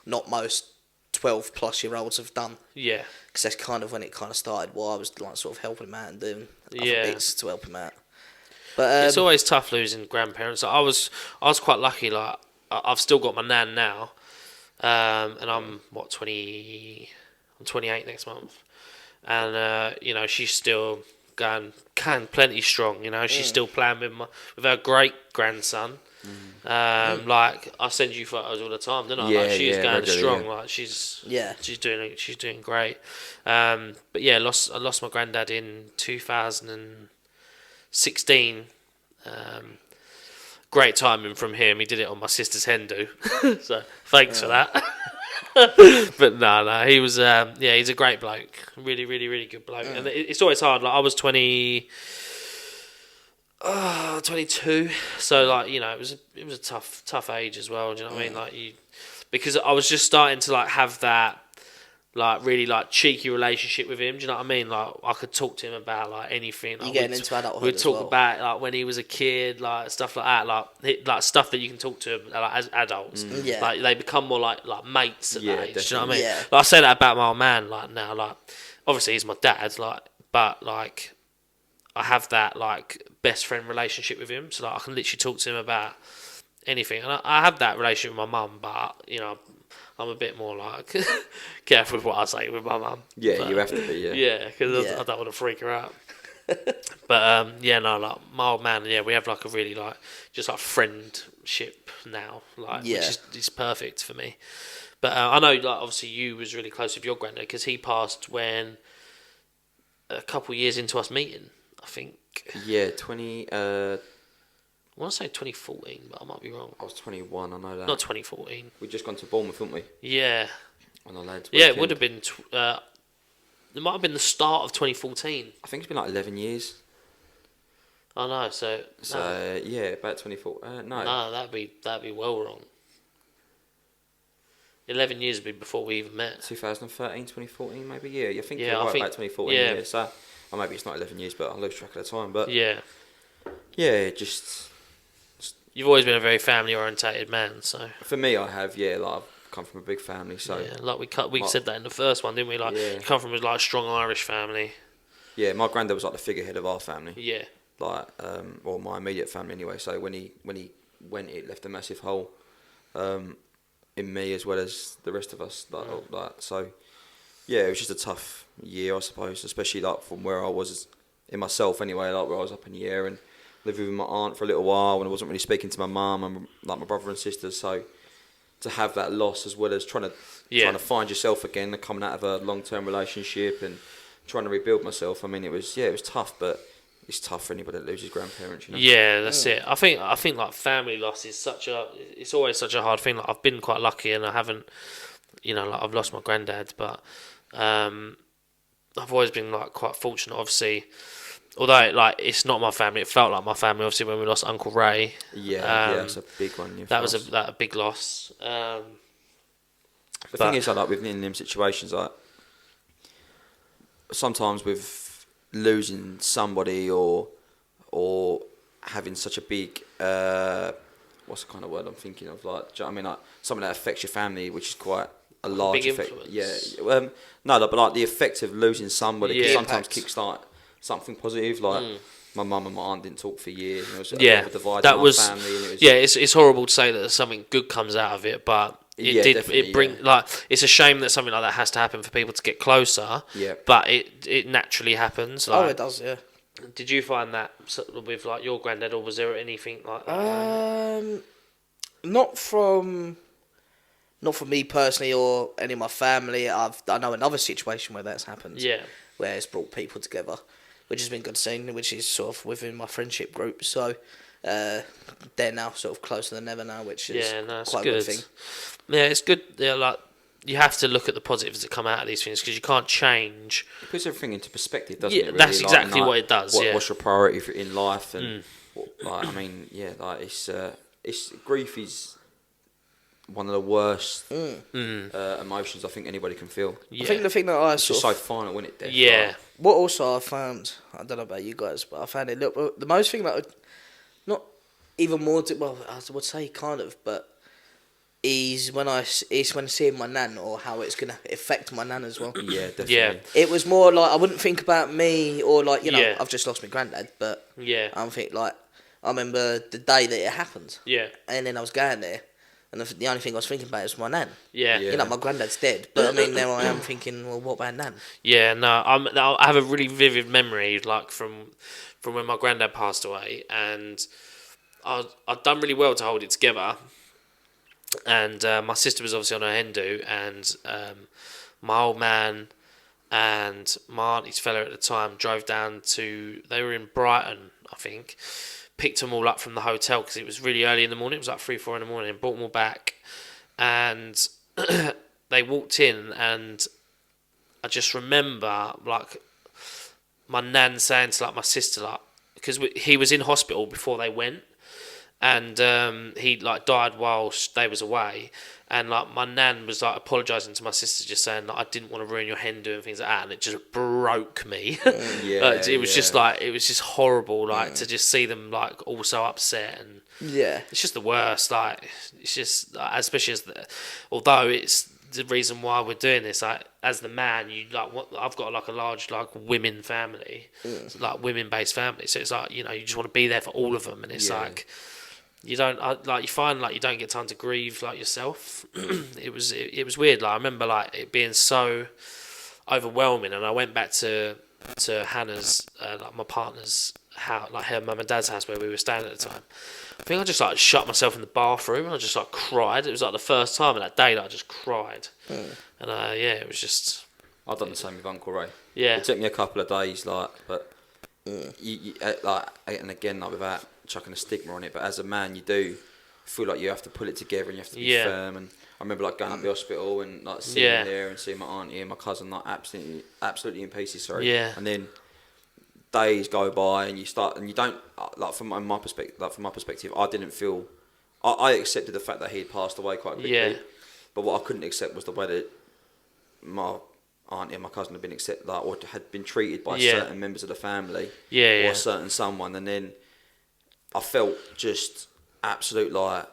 not most 12-plus-year-olds have done. Yeah. Because that's kind of when it kind of started. While I was like sort of helping him out and doing other Yeah. bits to help him out. But It's always tough losing grandparents. I was quite lucky. Like I've still got my nan now, and I'm 20. I'm 28 next month, and you know she's still going plenty strong. You know she's still playing with her great grandson. Like I send you photos all the time, don't I? Yeah, Like she's yeah, going regularly, strong. yeah. Like she's Yeah. she's doing great. But yeah, I lost my granddad in 2016. Great timing from him. He did it on my sister's hen do, so thanks for that. But no, he was he's a great bloke. Really, really, really good bloke. And it's always hard. Like I was 22. So like you know, it was a tough age as well. Do you know what I mean? Like because I was just starting to like have that like really like cheeky relationship with him. Do you know what I mean? Like I could talk to him about like anything. Like, You're getting into adulthood We'd as talk well. about like when he was a kid, like stuff like that, like stuff that you can talk to him like as adults. Yeah. Like they become more like mates at Yeah, that age. Do you know what I mean? definitely. Like I say that about my old man. Like now, like obviously he's my dad. Like but like I have that like best friend relationship with him. So like I can literally talk to him about anything. And I have that relationship with my mum, but you know. I'm a bit more like careful with what I say with my mum. Yeah, But, you have to be, yeah. Yeah, because Yeah. I don't want to freak her out. But yeah, no, like my old man, yeah, we have like a really like just like friendship now, like Yeah. which is perfect for me. But I know, like obviously you was really close with your granddad because he passed when a couple of years into us meeting, I think. Yeah, I want to say 2014, but I might be wrong. I was 21, I know that. Not 2014. We'd just gone to Bournemouth, hadn't we? Yeah, On the lads' yeah, it weekend. would have been. It might have been the start of 2014. I think it's been like 11 years. I know. So Yeah, about 24. No. no, that'd be well wrong. 11 years would be before we even met. 2013, 2014, maybe. Yeah, I think Yeah, you're I right think- about 2014. yeah. Yeah, so or maybe it's not 11 years, but I lose track of the time. But Yeah, just you've always been a very family orientated man. So for me, I have. Yeah, like I've come from a big family, so yeah, like we My- said that in the first one, didn't we? Like Yeah. you come from a like strong Irish family. yeah. My granddad was like the figurehead of our family. Yeah, Like, well, my immediate family anyway. So when he went, it left a massive hole in me as well as the rest of us. Like so, yeah, it was just a tough year, I suppose, especially like from where I was in myself anyway. Like where I was up in the air and lived with my aunt for a little while, and I wasn't really speaking to my mum and like my brother and sisters. So to have that loss as well as trying to find yourself again, coming out of a long-term relationship and trying to rebuild myself. I mean, it was tough, but it's tough for anybody that loses grandparents, you know. yeah, that's it. I think like family loss is it's always such a hard thing. Like I've been quite lucky, and I haven't, you know, like I've lost my granddad, but I've always been like quite fortunate. Obviously, although like it's not my family, it felt like my family. Obviously, when we lost Uncle Ray, Yeah, that's a big one. Yeah, that for was us. a big loss. The but- thing is, like within them situations, like sometimes with losing somebody or having such a big what's the kind of word I'm thinking of? Like, do you know what I mean? Like something that affects your family, which is quite a large big effect. influence. Yeah. No, but like the effect of losing somebody can Yeah. sometimes Impact. kickstart something positive. Like my mum and my aunt didn't talk for years. And it was a Yeah, bit of a divide that in our was family. And it was, yeah. It's horrible to say that something good comes out of it, but Yeah, definitely, it bring yeah. like it's a shame that something like that has to happen for people to get closer. Yeah. But it naturally happens. Oh, Like, it does, yeah. Did you find that with like your granddad, or was there anything like that? Not from me personally or any of my family. I know another situation where that's happened. Yeah. Where it's brought people together, which has been good seeing, which is sort of within my friendship group. So they're now sort of closer than ever now, which is Yeah, no, it's quite good. a good thing. Yeah, it's good. Yeah, like you have to look at the positives that come out of these things, because you can't change. It puts everything into perspective, doesn't Yeah, it? Really? that's exactly what it does. What's your priority in life, and I mean, it's grief is one of the worst emotions I think anybody can feel. Yeah. I think the thing that I It's sort just of so final, isn't it? Death? Yeah. Like, what also I found, I don't know about you guys, but I found it the most thing that not even more well, I would say kind of, but is when seeing my nan, or how it's gonna affect my nan as well. yeah, definitely. Yeah. It was more like I wouldn't think about me, or like, you know, Yeah. I've just lost my granddad, but Yeah. I'm think like I remember the day that it happened, Yeah. and then I was going there, and the only thing I was thinking about was my nan. Yeah. Yeah. You know, my granddad's dead, but I mean, now I am thinking, well, what about nan? Yeah, no, I have a really vivid memory, like from when my granddad passed away, and I'd done really well to hold it together, and my sister was obviously on her hen do, and my old man and my auntie's fella at the time drove down they were in Brighton, I think, picked them all up from the hotel, because it was really early in the morning, it was like 3-4 in the morning, and brought them all back, and they walked in, and I just remember, like, my nan saying to, like, my sister, like, because he was in hospital before they went, and he, like, died whilst they was away, and, like, my nan was, like, apologising to my sister, just saying, like, I didn't want to ruin your hen do and things like that, and it just broke me. Yeah, It was just, like, it was just horrible, like, to just see them, like, all so upset, and Yeah, it's just the worst, like, it's just, like, especially although it's the reason why we're doing this, like, as the man, you like I've got like a large like women family, like women based family, so it's like, you know, you just want to be there for all of them, and it's like you don't like, you find like you don't get time to grieve like yourself. It was weird. Like, I remember like it being so overwhelming, and I went back to Hannah's, like my partner's house, like her mum and dad's house where we were staying at the time. I think I just like shut myself in the bathroom, and I just like cried. It was like the first time in that day that I just cried, and it was just. I've done the same with Uncle Ray. Yeah. It took me a couple of days, like, but you like, and again, like, without chucking a stigma on it, but as a man, you do feel like you have to pull it together, and you have to be firm. And I remember like going up the hospital and like sitting there and seeing my auntie and my cousin like absolutely in pieces. Sorry. Yeah. And then days go by, and you don't like, from my perspective, I didn't feel. I accepted the fact that he had passed away quite quickly. Yeah. But what I couldn't accept was the way that my auntie and my cousin had been or had been treated by certain members of the family, or certain someone, and then I felt just absolute like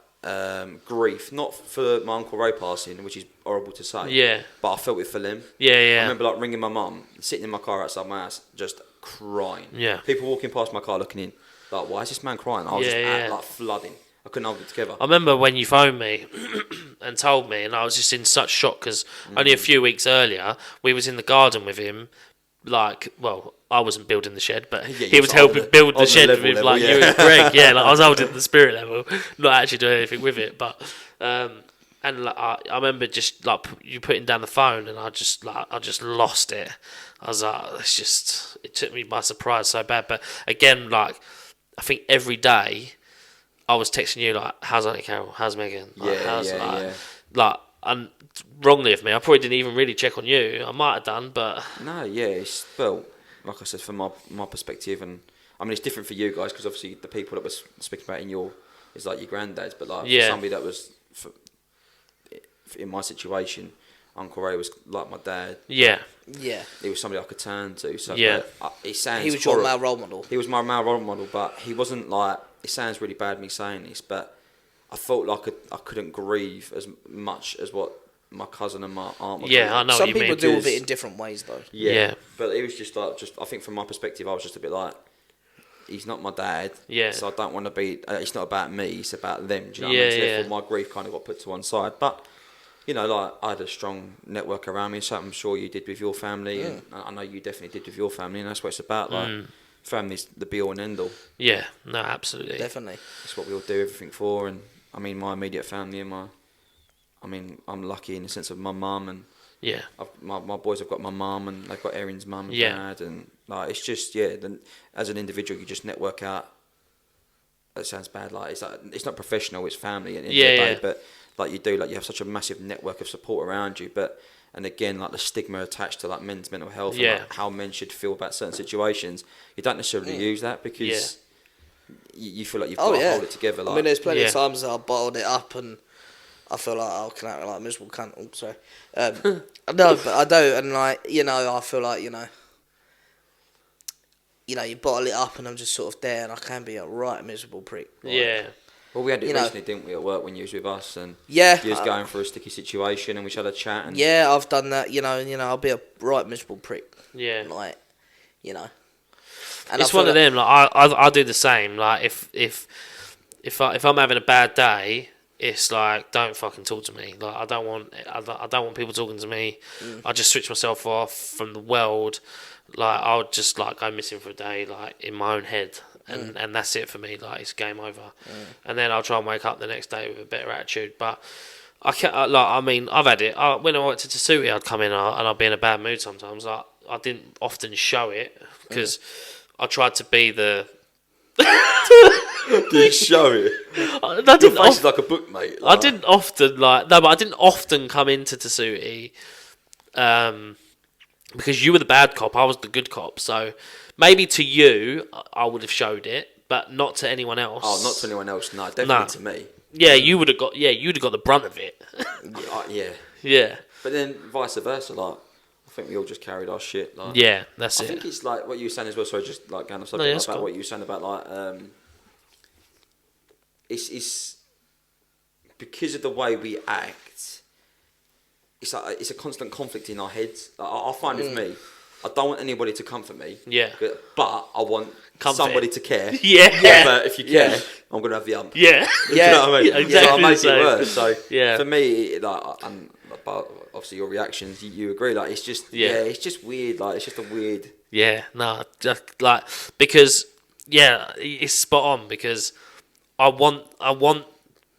grief, not for my Uncle Ray passing, which is horrible to say, but I felt it for them. I remember like ringing my mum, sitting in my car outside my house, just crying. People walking past my car looking in, like, why is this man crying? I was just like flooding. I couldn't hold it together. I remember when you phoned me and told me, and I was just in such shock, because only a few weeks earlier we was in the garden with him. Like, well, I wasn't building the shed, but he was helping build the shed with level, like you and Greg. Yeah, like I was holding the spirit level, not actually doing anything with it. But and like, I remember just like you putting down the phone, and I just lost it. I was like, it took me by surprise so bad. But again, like, I think every day I was texting you like, how's Auntie Carol? How's Megan? Like, like, and wrongly of me, I probably didn't even really check on you. I might have done, but no, it's, well, like I said, from my perspective, and I mean it's different for you guys, because obviously the people that was speaking about is like your granddads, but like for somebody that was in my situation, Uncle Ray was like my dad. Yeah. He was somebody I could turn to. So it sounds. He was your male role model. He was my male role model, but he wasn't like. It sounds really bad me saying this, but I felt like I couldn't grieve as much as what my cousin and my aunt were. Yeah, I know. Some what you people mean. deal with it in different ways, though. Yeah, but it was just like, I think from my perspective, I was just a bit like, he's not my dad. Yeah. So I don't want to be. It's not about me. It's about them. Do you know what I mean? So therefore, my grief kind of got put to one side. But you know, like, I had a strong network around me, so I'm sure you did with your family, and I know you definitely did with your family, and that's what it's about. Like, family's the be all and end all. Yeah, no, absolutely, definitely. It's what we all do everything for, and I mean, my immediate family and I'm lucky in the sense of my mum, and my boys have got my mum, and they've got Erin's mum and dad, and like, it's just as an individual, you just network out that sounds bad. Like it's not professional. It's family at the end Yeah, of the day. yeah. But like you have such a massive network of support around you. But and again, like the stigma attached to like men's mental health and like how men should feel about certain situations, you don't necessarily use that because you feel like you've got to hold it together. Like, I mean, there's plenty of times that I bottled it up and I feel like I can act like a miserable cunt. Oh, sorry. No, but I don't, and like I feel like you bottle it up, and I'm just sort of there, and I can be a right miserable prick. Like, Yeah. well, we had it recently, didn't we, at work when you was with us, and you was going through a sticky situation, and we just had a chat. And I've done that. I'll be a right miserable prick. Yeah. Like, And it's one of them. Like I do the same. Like if I'm having a bad day, it's like don't fucking talk to me. Like I don't want people talking to me. I just switch myself off from the world. Like I'll just like go missing for a day, like in my own head, and that's it for me. Like it's game over. And then I'll try and wake up the next day with a better attitude. But I can't. I've had it. When I went to Tasuti, I'd come in and I'd be in a bad mood sometimes. Like I didn't often show it because I tried to be the. Did you show it? Your face is like a book, mate. Like. I didn't often come into Tasuti, because you were the bad cop, I was the good cop. So maybe to you, I would have showed it, but not to anyone else. Oh, not to anyone else. No, definitely to me. Yeah, you'd have got the brunt of it. Yeah. Yeah. But then vice versa, like. I think we all just carried our shit. Like, yeah, that's it. I think it's like what you were saying as well. Sorry, just like going off subject about what you were saying about like it's because of the way we act. It's like it's a constant conflict in our heads. Like, I find with me, I don't want anybody to comfort me. Yeah. But I want somebody to care. Yeah. But if you care, I'm gonna have the ump. Yeah. You know what I mean? Exactly. So I make it worse. So yeah. For me, like but obviously your reactions, you agree. Like it's just it's just weird. Like it's just a weird. Yeah, no, just like because it's spot on because I want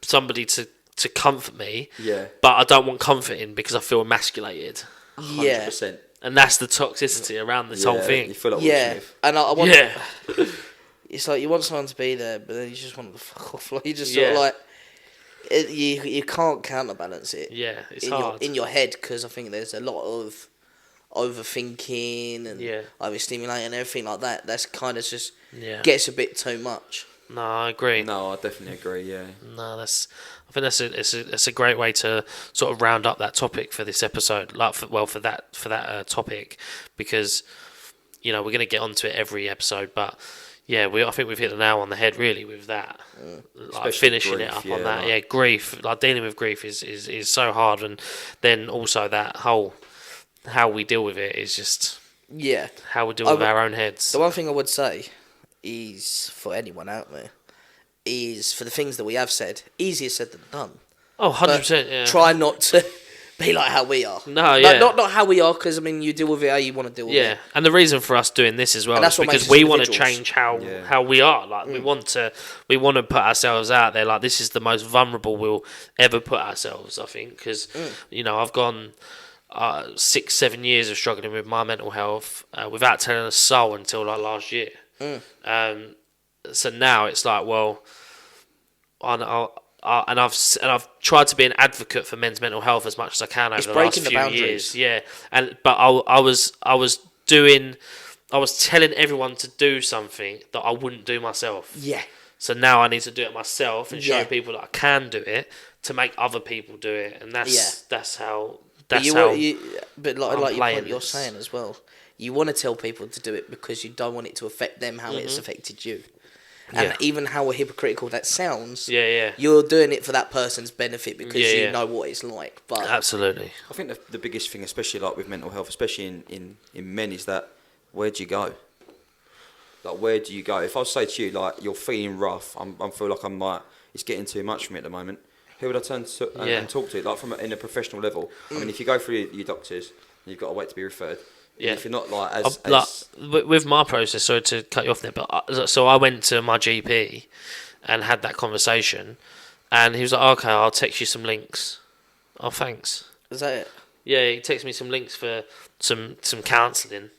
somebody to comfort me. Yeah. But I don't want comforting because I feel emasculated. 100%. And that's the toxicity around this whole thing. You feel like Will Smith. And I want. It's like you want someone to be there, but then you just want them to fuck off. Like you just sort of like. You can't counterbalance it. Yeah, it's hard in your head because I think there's a lot of overthinking and overstimulating and everything like that. That's kind of just gets a bit too much. No, I agree. No, I definitely agree. Yeah. No, I think that's a great way to sort of round up that topic for this episode. Like, for that topic, because we're going to get onto it every episode, but. Yeah, I think we've hit the nail on the head really with that. Like finishing grief, it up on that. Like, grief, like dealing with grief is so hard, and then also that whole how we deal with it is just how we deal with our own heads. The one thing I would say is for anyone out there is for the things that we have said, easier said than done. Oh, 100%. Yeah. Try not to be like how we are. No, yeah. Not how we are, because I mean you deal with it how you want to deal with it. Yeah, and the reason for us doing this as well is because we want to change how we are. Like we want to put ourselves out there. Like this is the most vulnerable we'll ever put ourselves. I think because I've gone 6-7 years of struggling with my mental health without telling a soul until like last year. So now it's like, well, and I've tried to be an advocate for men's mental health as much as I can over the last few years. Yeah, but I was telling everyone to do something that I wouldn't do myself. Yeah. So now I need to do it myself and show people that I can do it to make other people do it, and that's how. But like your point you're saying as well, you want to tell people to do it because you don't want it to affect them how it's affected you. And even how hypocritical that sounds, you're doing it for that person's benefit because you know what it's like. But absolutely, I think the biggest thing, especially like with mental health, especially in men, is that where do you go? Like where do you go? If I say to you like you're feeling rough, I feel like I'm like it's getting too much for me at the moment. Who would I turn to and talk to? Like in a professional level. I mean, if you go through your doctors, you've got to wait to be referred. Yeah. If you're not with my process, sorry to cut you off there, but so I went to my GP and had that conversation, and he was like, "Okay, I'll text you some links." Oh, thanks. Is that it? Yeah, he texted me some links for some counselling.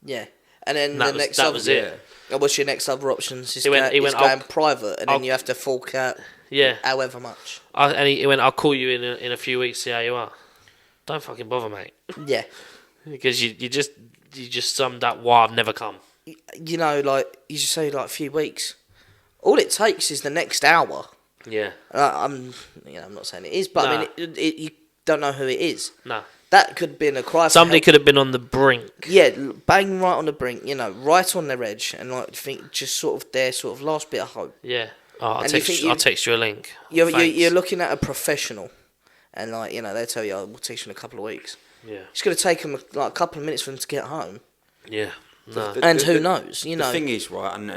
Yeah, And then that was it. What's your next other options? It's He went, going private, and then you have to fork out however much. And he went, I'll call you in a few weeks, see how you are. Don't fucking bother, mate. Yeah. Because you just summed up why I've never come. You know, like, you just say, like, a few weeks. All it takes is the next hour. Yeah. I'm not saying it is, but I mean, you don't know who it is. No. That could have been a cry for Somebody help. could have been on the brink. Yeah, bang right on the brink, you know, right on their edge, and like think just sort of their sort of last bit of hope. Yeah. Oh, I'll And I'll text you a link. You're looking at a professional, and like, you know, they tell you, we'll teach you in a couple of weeks. Yeah. It's going to take them like a couple of minutes for them to get home. Yeah. No. And who knows? You know. The thing is, right, and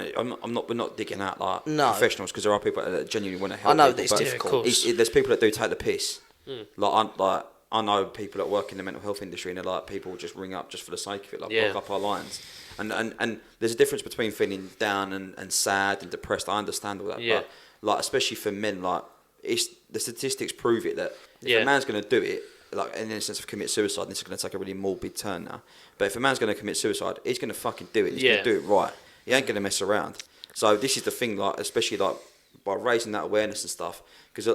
we're not digging out like professionals, because there are people that genuinely want to help. I know people, that it's difficult. There's people that do take the piss. I know people that work in the mental health industry, and they're like, people just ring up just for the sake of it, like block up our lines. And there's a difference between feeling down and sad and depressed. I understand all that, but like, especially for men, like, it's the statistics prove it that if a man's going to do it, like, in the sense of commit suicide, this is going to take a really morbid turn now. But if a man's going to commit suicide, he's going to fucking do it. He's going to do it right. He ain't going to mess around. So this is the thing, like, especially like by raising that awareness and stuff, because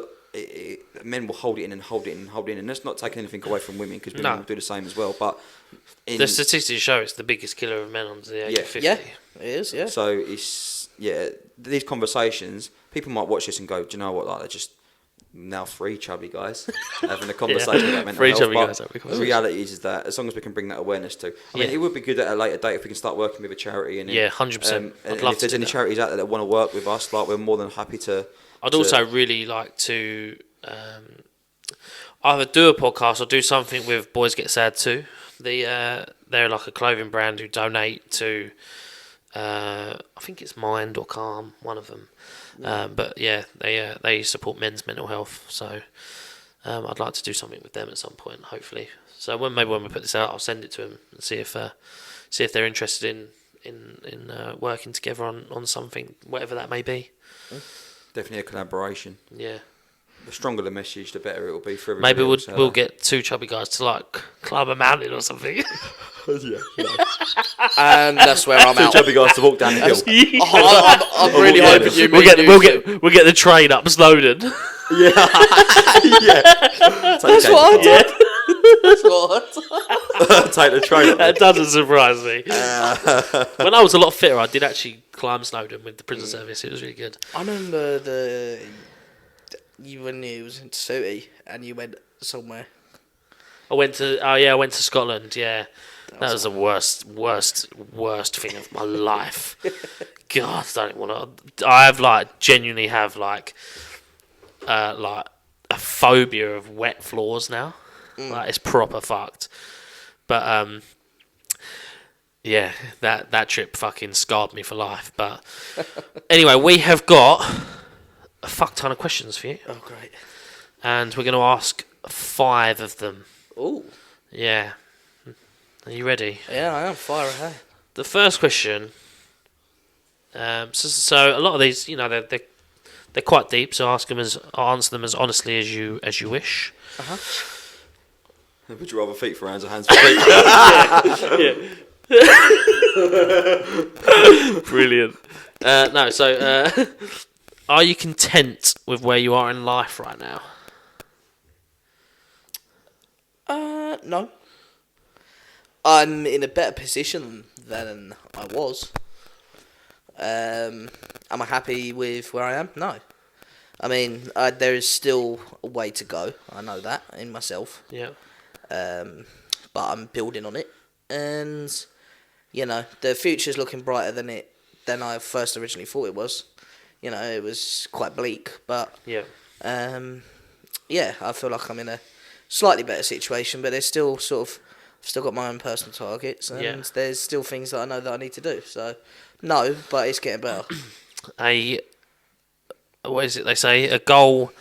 men will hold it in and hold it in and hold it in, and that's not taking anything away from women, because women will do the same as well. But the statistics show it's the biggest killer of men under the age of 50. Yeah, it is. Yeah. So it's these conversations. People might watch this and go, "Do you know what? Like, they're just now three chubby guys having a conversation about mental three health." Chubby But guys having a the conversation. reality is that as long as we can bring that awareness to, I mean, it would be good at a later date if we can start working with a charity. And 100%. And I'd love if there's to any charities out there that want to work with us, like, we're more than happy to. I'd also really like to either do a podcast or do something with Boys Get Sad too. They're like a clothing brand who donate to, I think it's Mind or Calm, one of them. But yeah, they support men's mental health. So I'd like to do something with them at some point, hopefully. So maybe when we put this out, I'll send it to them and see if they're interested in working together on something, whatever that may be. Definitely a collaboration. Yeah. The stronger the message, the better it will be for everybody. Maybe else, we'll get two chubby guys to like climb a mountain or something. And that's where I'm Two out. chubby guys to walk down the hill. I'm really hoping you. We'll get the train up Snowdon. Yeah. That's what I did. That's what I did. Take the train up. That doesn't surprise me. When I was a lot fitter, I did actually climb Snowdon with the prison service. It was really good. I remember when you was in Sooty and you went somewhere. I went to Scotland. Yeah, that was the worst thing of my life. God, I don't want to. I have genuinely have like a phobia of wet floors now. Like, it's proper fucked. But yeah, that trip fucking scarred me for life. But anyway, we have got a fuck ton of questions for you. Oh, great. And we're going to ask 5 of them. Ooh. Yeah. Are you ready? Yeah, I am. Fire ahead. The first question. So a lot of these, they're quite deep. So answer them as honestly as you wish. Would you rather feet for hands or hands for feet? Yeah. Brilliant. Are you content with where you are in life right now? No. I'm in a better position than I was. Am I happy with where I am? No. I mean, there is still a way to go. I know that in myself. Yeah. But I'm building on it, and the future's looking brighter than I first originally thought it was. It was quite bleak, but yeah, I feel like I'm in a slightly better situation. But there's still I've still got my own personal targets, and there's still things that I know that I need to do. So no, but it's getting better. What is it they say? A goal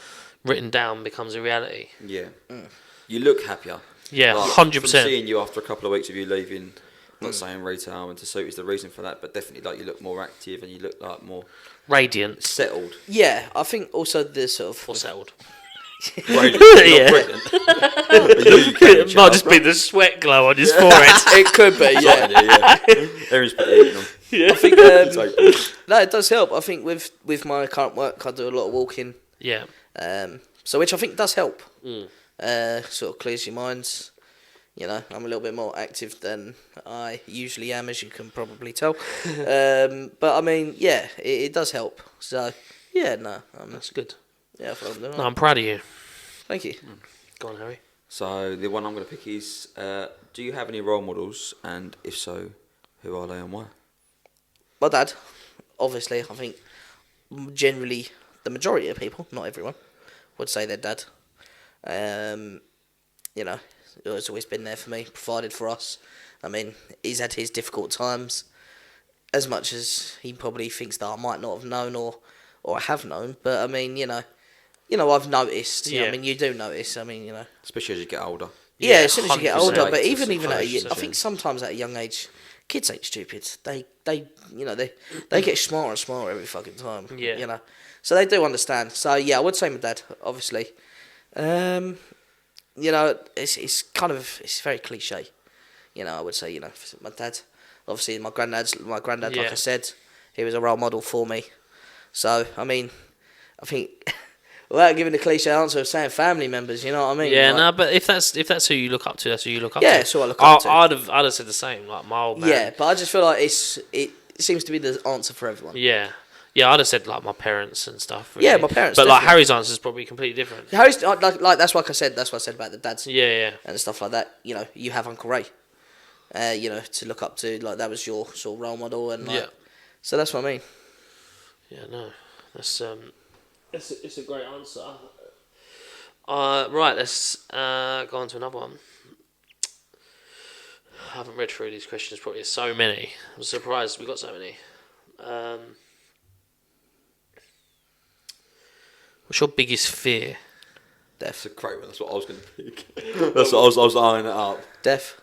written down becomes a reality. Yeah. You look happier. Yeah, 100%. 100%. From seeing you after a couple of weeks of you leaving, not saying retail and to suit is the reason for that, but definitely you look more active and you look more Radiant. settled. Yeah, I think also the sort of... Or settled. Pregnant. Yeah. Pregnant. Might just be the sweat glow on his forehead. It could be, yeah. Erin's been eating them. I think no, it does help. I think with my current work, I do a lot of walking. Yeah. So which I think does help. Sort of clears your minds. You know, I'm a little bit more active than I usually am, as you can probably tell. But I mean, yeah, it does help. So yeah, no, That's good. yeah, I feel I'm doing No, right. I'm proud of you. Thank you. Go on, Harry. So the one I'm going to pick is: do you have any role models, and if so, who are they and why? My dad, obviously, I think generally the majority of people, not everyone, would say their dad. You know, he's always been there for me, provided for us. I mean, he's had his difficult times, as much as he probably thinks that I might not have known or I have known. But I mean, you know, I've noticed. You know, I mean, you do notice. I mean, you know, Especially as you get older. yeah, as soon as you get 100%. older. But even at I 100%. think sometimes at a young age, kids ain't stupid. They you know they get smarter and smarter every fucking time. Yeah. You know, so they do understand. So yeah, I would say my dad, obviously. You know, it's kind of it's very cliche. You know, I would say, you know, my dad, obviously my granddad, like Yeah. I said, he was a role model for me. So I mean, I think without giving the cliche answer of saying family members, you know what I mean? Yeah, like, no, but if that's who you look up to, that's who you look up to. Yeah, that's who I look up to. I'd have said the same. Like my old man. yeah, but I just feel like it seems to be the answer for everyone. Yeah. Yeah, I'd have said like my parents and stuff. Really. Yeah, my parents, But like definitely. Harry's answer is probably completely different. Harry's like that's what I said. That's what I said about the dads. Yeah. And stuff like that. You know, you have Uncle Ray. You know, to look up to, like that was your sort of role model, and like, Yeah. so that's what I mean. Yeah, no, that's it's a great answer. Right, let's go on to another one. I haven't read through these questions probably. There's so many. I'm surprised we got so many. What's your biggest fear? Death. That's a great one. That's what I was going to pick. That's what I was eyeing it up. Death.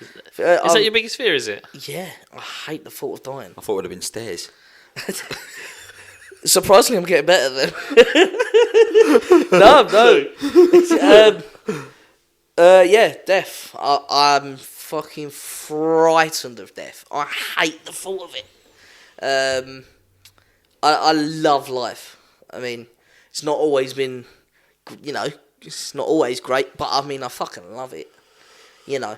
Is that your biggest fear? Is it? Yeah, I hate the thought of dying. I thought it would have been stairs. Surprisingly, I'm getting better then. No. Yeah, death. I'm fucking frightened of death. I hate the thought of it. I love life. I mean, it's not always been, you know, it's not always great, but I mean, I fucking love it. You know,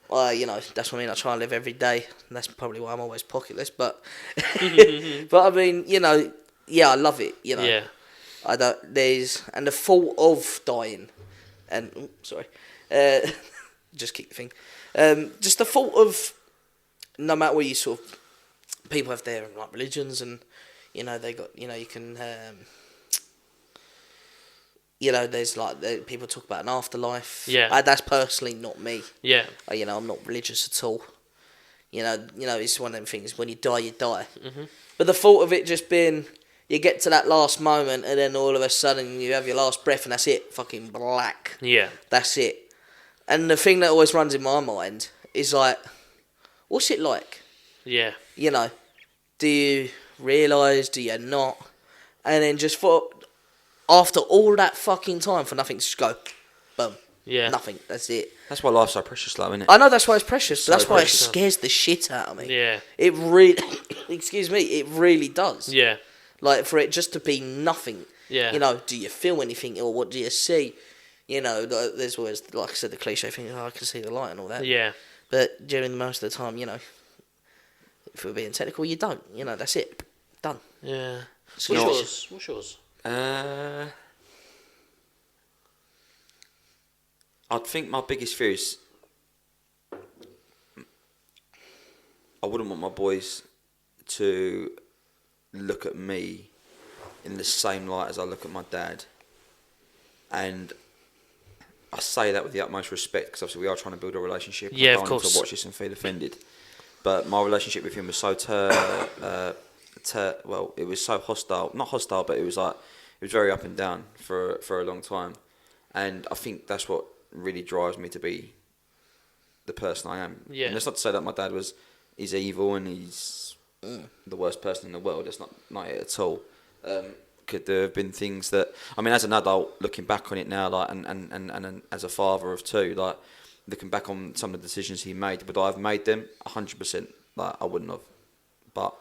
that's what I mean. I try and live every day. And that's probably why I'm always pocketless. But, but I mean, you know, yeah, I love it. You know, Yeah. I don't. And the thought of dying, and just keep the thing. Just the thought of, no matter where you sort of, people have their like religions, and you know they got, you know, you can. You know, there's like people talk about an afterlife. Yeah. That's personally not me. Yeah. You know, I'm not religious at all. You know, it's one of them things. When you die, you die. Mm-hmm. But the thought of it just being, you get to that last moment, and then all of a sudden you have your last breath, and that's it. Fucking black. Yeah. That's it. And the thing that always runs in my mind is like, what's it like? Yeah. You know, do you realise? Do you not? And then just after all that fucking time, for nothing to just go, boom. Yeah. Nothing. That's it. That's why life's so precious, though, isn't it? I know that's why it's precious. But that's why it precious. scares the shit out of me. Yeah. It really, excuse me, it really does. Yeah. Like, for it just to be nothing. Yeah. You know, do you feel anything, or what do you see? You know, there's always, like I said, the cliche thing, I can see the light and all that. Yeah. But during most of the time, you know, if we're being technical, you don't. You know, that's it. Done. Yeah. What's Yours. yours? What's yours? I think my biggest fear is I wouldn't want my boys to look at me in the same light as I look at my dad. And I say that with the utmost respect, because obviously we are trying to build a relationship. Yeah, I of don't want him course. to watch this and feel offended. But my relationship with him was so well, it was so hostile. Not hostile, but it was very up and down for a long time. And I think that's what really drives me to be the person I am. Yeah. And that's not to say that my dad is evil and he's the worst person in the world. That's not it at all. could there have been things that, I mean, as an adult, looking back on it now, like, and as a father of two, like, looking back on some of the decisions he made, would I have made them? 100%, like, I wouldn't have. But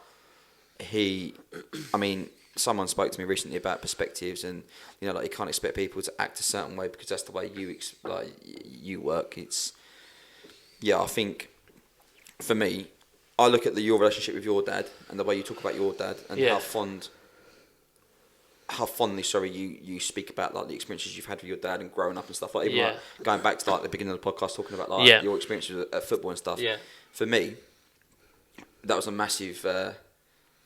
I mean, someone spoke to me recently about perspectives, and, you know, like, you can't expect people to act a certain way because that's the way you work. I think, for me, I look at your relationship with your dad and the way you talk about your dad and how fondly you speak about, like, the experiences you've had with your dad and growing up and stuff, like, even like going back to, like, the beginning of the podcast, talking about, like, your experiences at football and stuff. For me, that was a massive.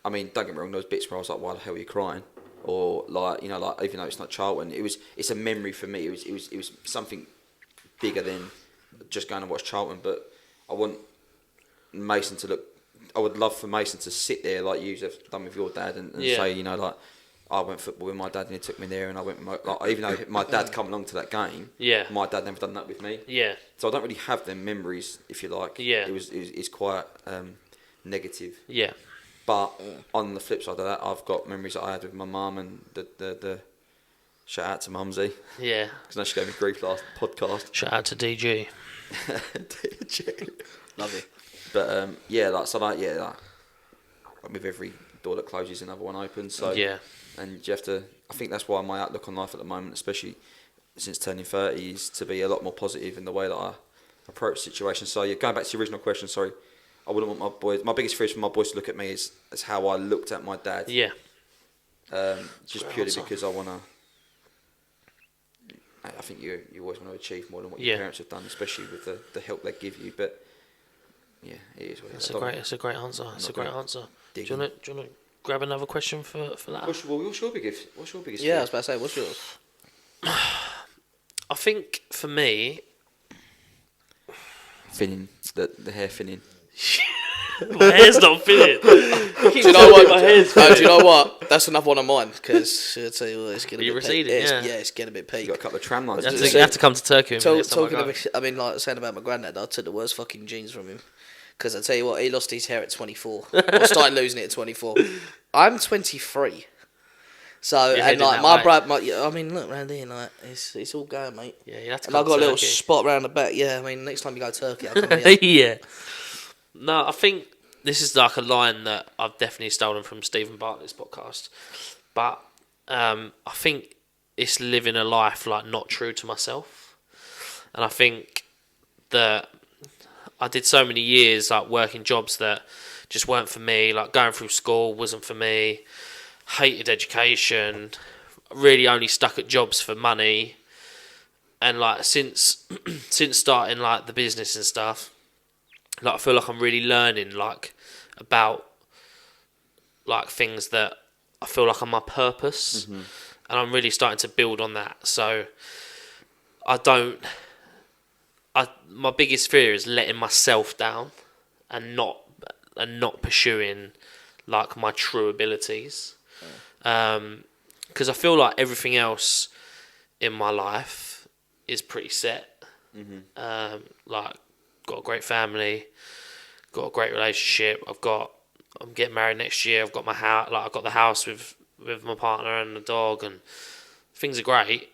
I mean, don't get me wrong, those bits where I was like, why the hell are you crying? Or, like, you know, like, even though it's not Charlton, it's a memory for me. It was something bigger than just going to watch Charlton. But I want Mason to look. I would love for Mason to sit there like you've done with your dad and say, you know, like, I went football with my dad and he took me there, and I went with like, even though my dad come along to that game, my dad never done that with me. So I don't really have them memories, if you like. It's quite negative. But on the flip side of that, I've got memories that I had with my mum, and the shout out to Mumsy. Because now she gave me grief last podcast. Shout out to DG. DG. Love it. But with every door that closes, another one opens. So and you have to. I think that's why my outlook on life at the moment, especially since turning 30, is to be a lot more positive in the way that I approach situations. So going back to the original question, sorry, I wouldn't want my boys. My biggest fear is for my boys to look at me as how I looked at my dad. Just purely because I want to. I think you always want to achieve more than what your parents have done, especially with the help they give you. But yeah, it is what it is. It's a great answer. It's a great answer. Do you want to grab another question for that? What's your biggest fear? Yeah, I was about to say, what's yours? I think for me, thinning, the hair thinning. My hair's not thinning. Do you know what? Do you know what? That's another one of mine, because I'll tell you what, it's getting a bit receding, it's getting a bit peak. You got a couple of tram lines. You have to come to Turkey. I mean, like saying about my granddad, I took the worst fucking genes from him. Because I tell you what, he lost his hair at 24. Or started losing it at 24. I'm 23. So, and like my brother, I mean, look round here, like it's all going, mate. Yeah, you have to. And I've got a little spot round the back. Yeah, I mean, next time you go to Turkey, I'll come here. Yeah. No, I think this is like a line that I've definitely stolen from Stephen Bartlett's podcast, but I think it's living a life like not true to myself, and I think that I did so many years like working jobs that just weren't for me, like going through school wasn't for me, hated education, really only stuck at jobs for money, and like since starting like the business and stuff, like I feel like I'm really learning like about like things that I feel like are my purpose, and I'm really starting to build on that. So my biggest fear is letting myself down and not pursuing like my true abilities, because I feel like everything else in my life is pretty set. Like got a great family, got a great relationship. I'm getting married next year. I've got my house. Like I've got the house with my partner and the dog, and things are great.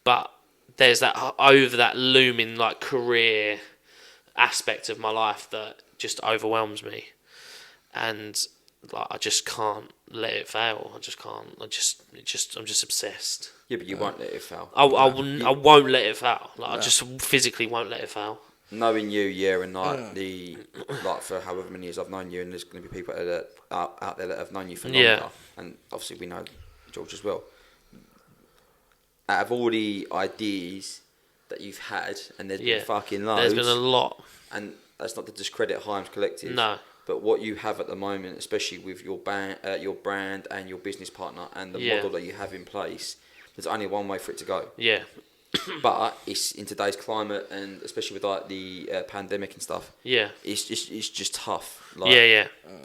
But there's that looming like career aspect of my life that just overwhelms me, and like I just can't let it fail. I just can't. I'm just obsessed. Yeah, but you won't let it fail. I won't let it fail. Like I just physically won't let it fail. Knowing you, and like like for however many years I've known you, and there's going to be people that out there that have known you for longer, and obviously we know George as well. Out of all the ideas that you've had, and there's been fucking loads. There's been a lot. And that's not to discredit Himes Collective. No. But what you have at the moment, especially with your brand and your business partner and the model that you have in place, there's only one way for it to go. Yeah. But it's in today's climate, and especially with like the pandemic and stuff. Yeah. It's just tough. Like,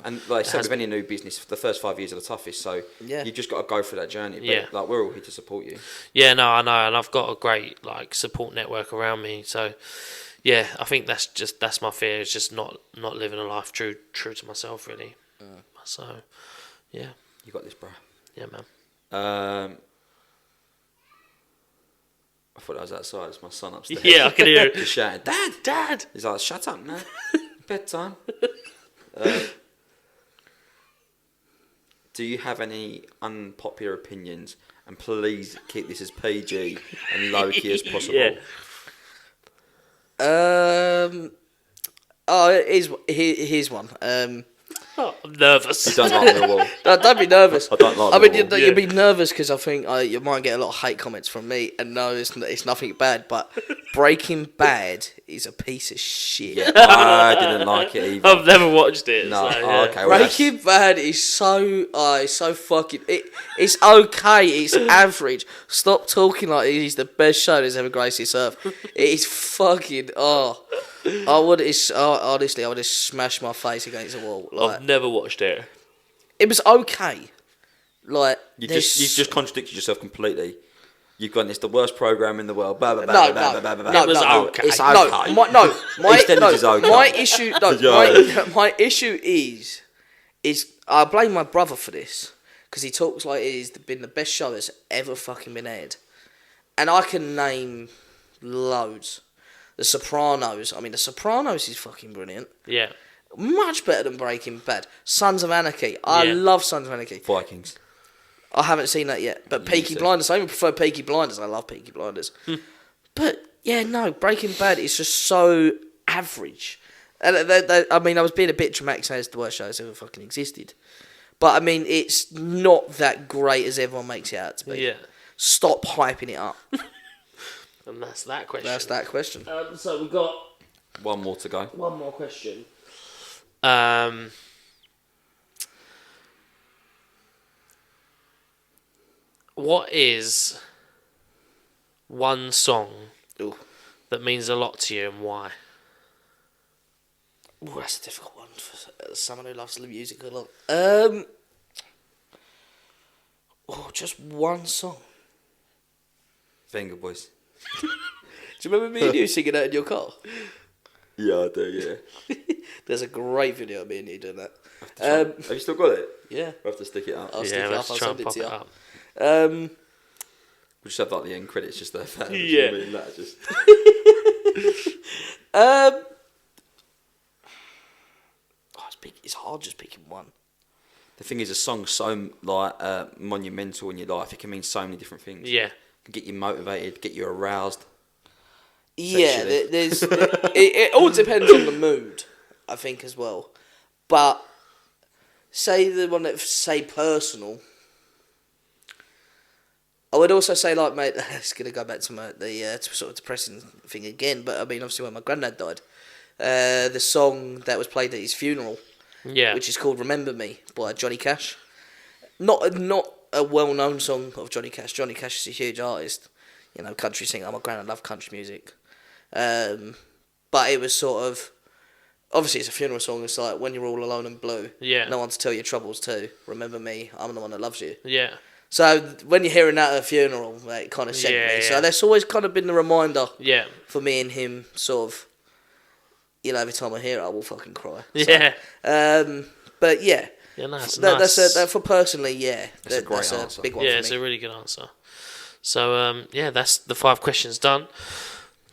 and like I said, with any new business, the first 5 years are the toughest. So you've just got to go through that journey. But like we're all here to support you. Yeah, no, I know, and I've got a great like support network around me. So yeah, I think that's my fear. Is just not living a life true to myself, really. So yeah, you got this, bro. Yeah, man. I thought that was outside. It's my son upstairs. Yeah, I can hear it. Just shouting, Dad! Dad! He's like, shut up, man. Bedtime. Do you have any unpopular opinions? And please keep this as PG and low-key as possible. Yeah. Here's one. Oh, I'm nervous. You don't like Millwall. No, don't be nervous. I don't like I mean, Millwall. you'd be nervous because I think you might get a lot of hate comments from me, and no, it's nothing bad. But Breaking Bad is a piece of shit. Yeah, I didn't like it either. I've never watched it. No, so, oh, okay. Well, Breaking Bad is it's so fucking. It's okay. It's average. Stop talking like it's the best show that's ever graced this earth. It is fucking. Honestly, I would have smashed my face against the wall. Like, I've never watched it. it was okay. Like you've just contradicted yourself completely. You've gone, it's the worst program in the world. Blah, blah, No, blah, no, blah, blah, blah, It blah. was okay. It's okay. EastEnders is okay. My issue, Yeah. my issue is I blame my brother for this because he talks like it has been the best show that's ever fucking been aired, and I can name loads. The Sopranos. I mean, The Sopranos is fucking brilliant. Yeah. Much better than Breaking Bad. Sons of Anarchy. I Yeah. love Sons of Anarchy. Vikings. I haven't seen that yet. But Peaky see. Blinders, I even prefer Peaky Blinders. I love Peaky Blinders. But, yeah, no, Breaking Bad is just so average. And I mean, I was being a bit dramatic saying it's the worst show that's ever fucking existed. But, I mean, it's not that great as everyone makes it out to be. Yeah. Stop hyping it up. And that's that question. That's that question. So we've got One more to go. one more question. What is one song Ooh. that means a lot to you and why? Ooh, that's a difficult one for someone who loves the music a lot. Just one song. Finger Boys. Do you remember me and you singing that in your car? Yeah, I do, yeah. There's a great video of me and you doing that. Have you still got it? Yeah. We'll have to stick it up. I'll stick it let's up, I'll try send and it pop to it you. up. We'll just have like the end credits just there. Yeah. That just... It's hard just picking one. The thing is, a song's so like monumental in your life. It can mean so many different things. Yeah. It can get you motivated, get you aroused. Yeah, Sexually. there's it all depends on the mood, I think, as well. But say the one that say personal. I would also say, like, mate, it's gonna go back to the sort of depressing thing again. But I mean, obviously, when my granddad died, the song that was played at his funeral, Yeah. which is called "Remember Me" by Johnny Cash. Not a well-known song of Johnny Cash. Johnny Cash is a huge artist, you know, country singer. My granddad loved country music. But it was sort of, obviously it's a funeral song. It's like, when you're all alone and blue, Yeah. no one to tell your troubles to. Remember me, I'm the one that loves you. Yeah. So when you're hearing that at a funeral, it kind of sent Yeah, me. So yeah. that's always kind of been the reminder Yeah. for me and him, sort of, you know, every time I hear it, I will fucking cry. Yeah. But yeah, Yeah, nice. that's for personally, yeah. That's a great answer. big one Yeah, for it's me. a really good answer. So, yeah, that's the 5 questions done.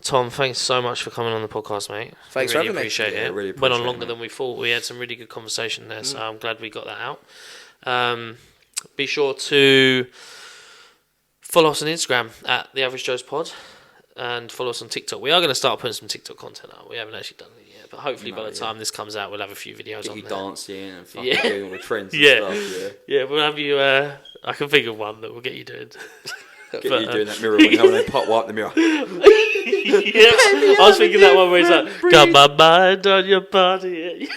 Tom, thanks so much for coming on the podcast, mate. Thanks really for having me. appreciate Yeah, it. really Went on appreciate longer it, than we thought. We had some really good conversation there, so I'm glad we got that out. Be sure to follow us on Instagram at The Average Joe's Pod and follow us on TikTok. We are going to start putting some TikTok content up. We haven't actually done it yet, but hopefully by the time this comes out, we'll have a few videos Get on you there. dancing and fucking Yeah. doing all the trends and Yeah. stuff. Yeah, we'll have you. I can think of one that will get you doing. Yeah. Get you doing that mirror when you pop wipe the mirror. Yeah, I was thinking that one where it's like, got my mind on your body.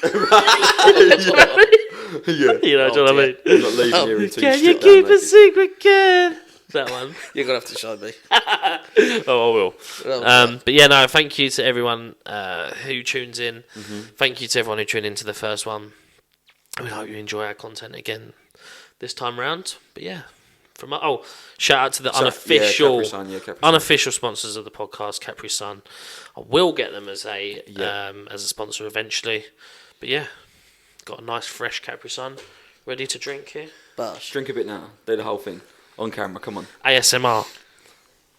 Yeah. You know, do you know what I mean? I'm not leaving here until Can you you strip keep down a naked. secret, kid? That one. You're going to have to show me. Oh, I will. Oh, But yeah, no, thank you to everyone who tunes in. Mm-hmm. Thank you to everyone who tuned into the first one. We hope you enjoy our content again this time round. But yeah, shout out to the unofficial, Capri Sun, Capri Sun. unofficial sponsors of the podcast, Capri Sun. I will get them as a sponsor eventually. But yeah, got a nice fresh Capri Sun ready to drink here. Bush. Drink a bit now. Do the whole thing. On camera, come on. ASMR.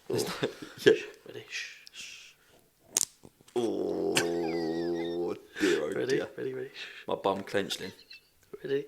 Yeah. Ready? Shh. Oh, dear, oh Ready? dear. Ready? My bum clenched in. Ready?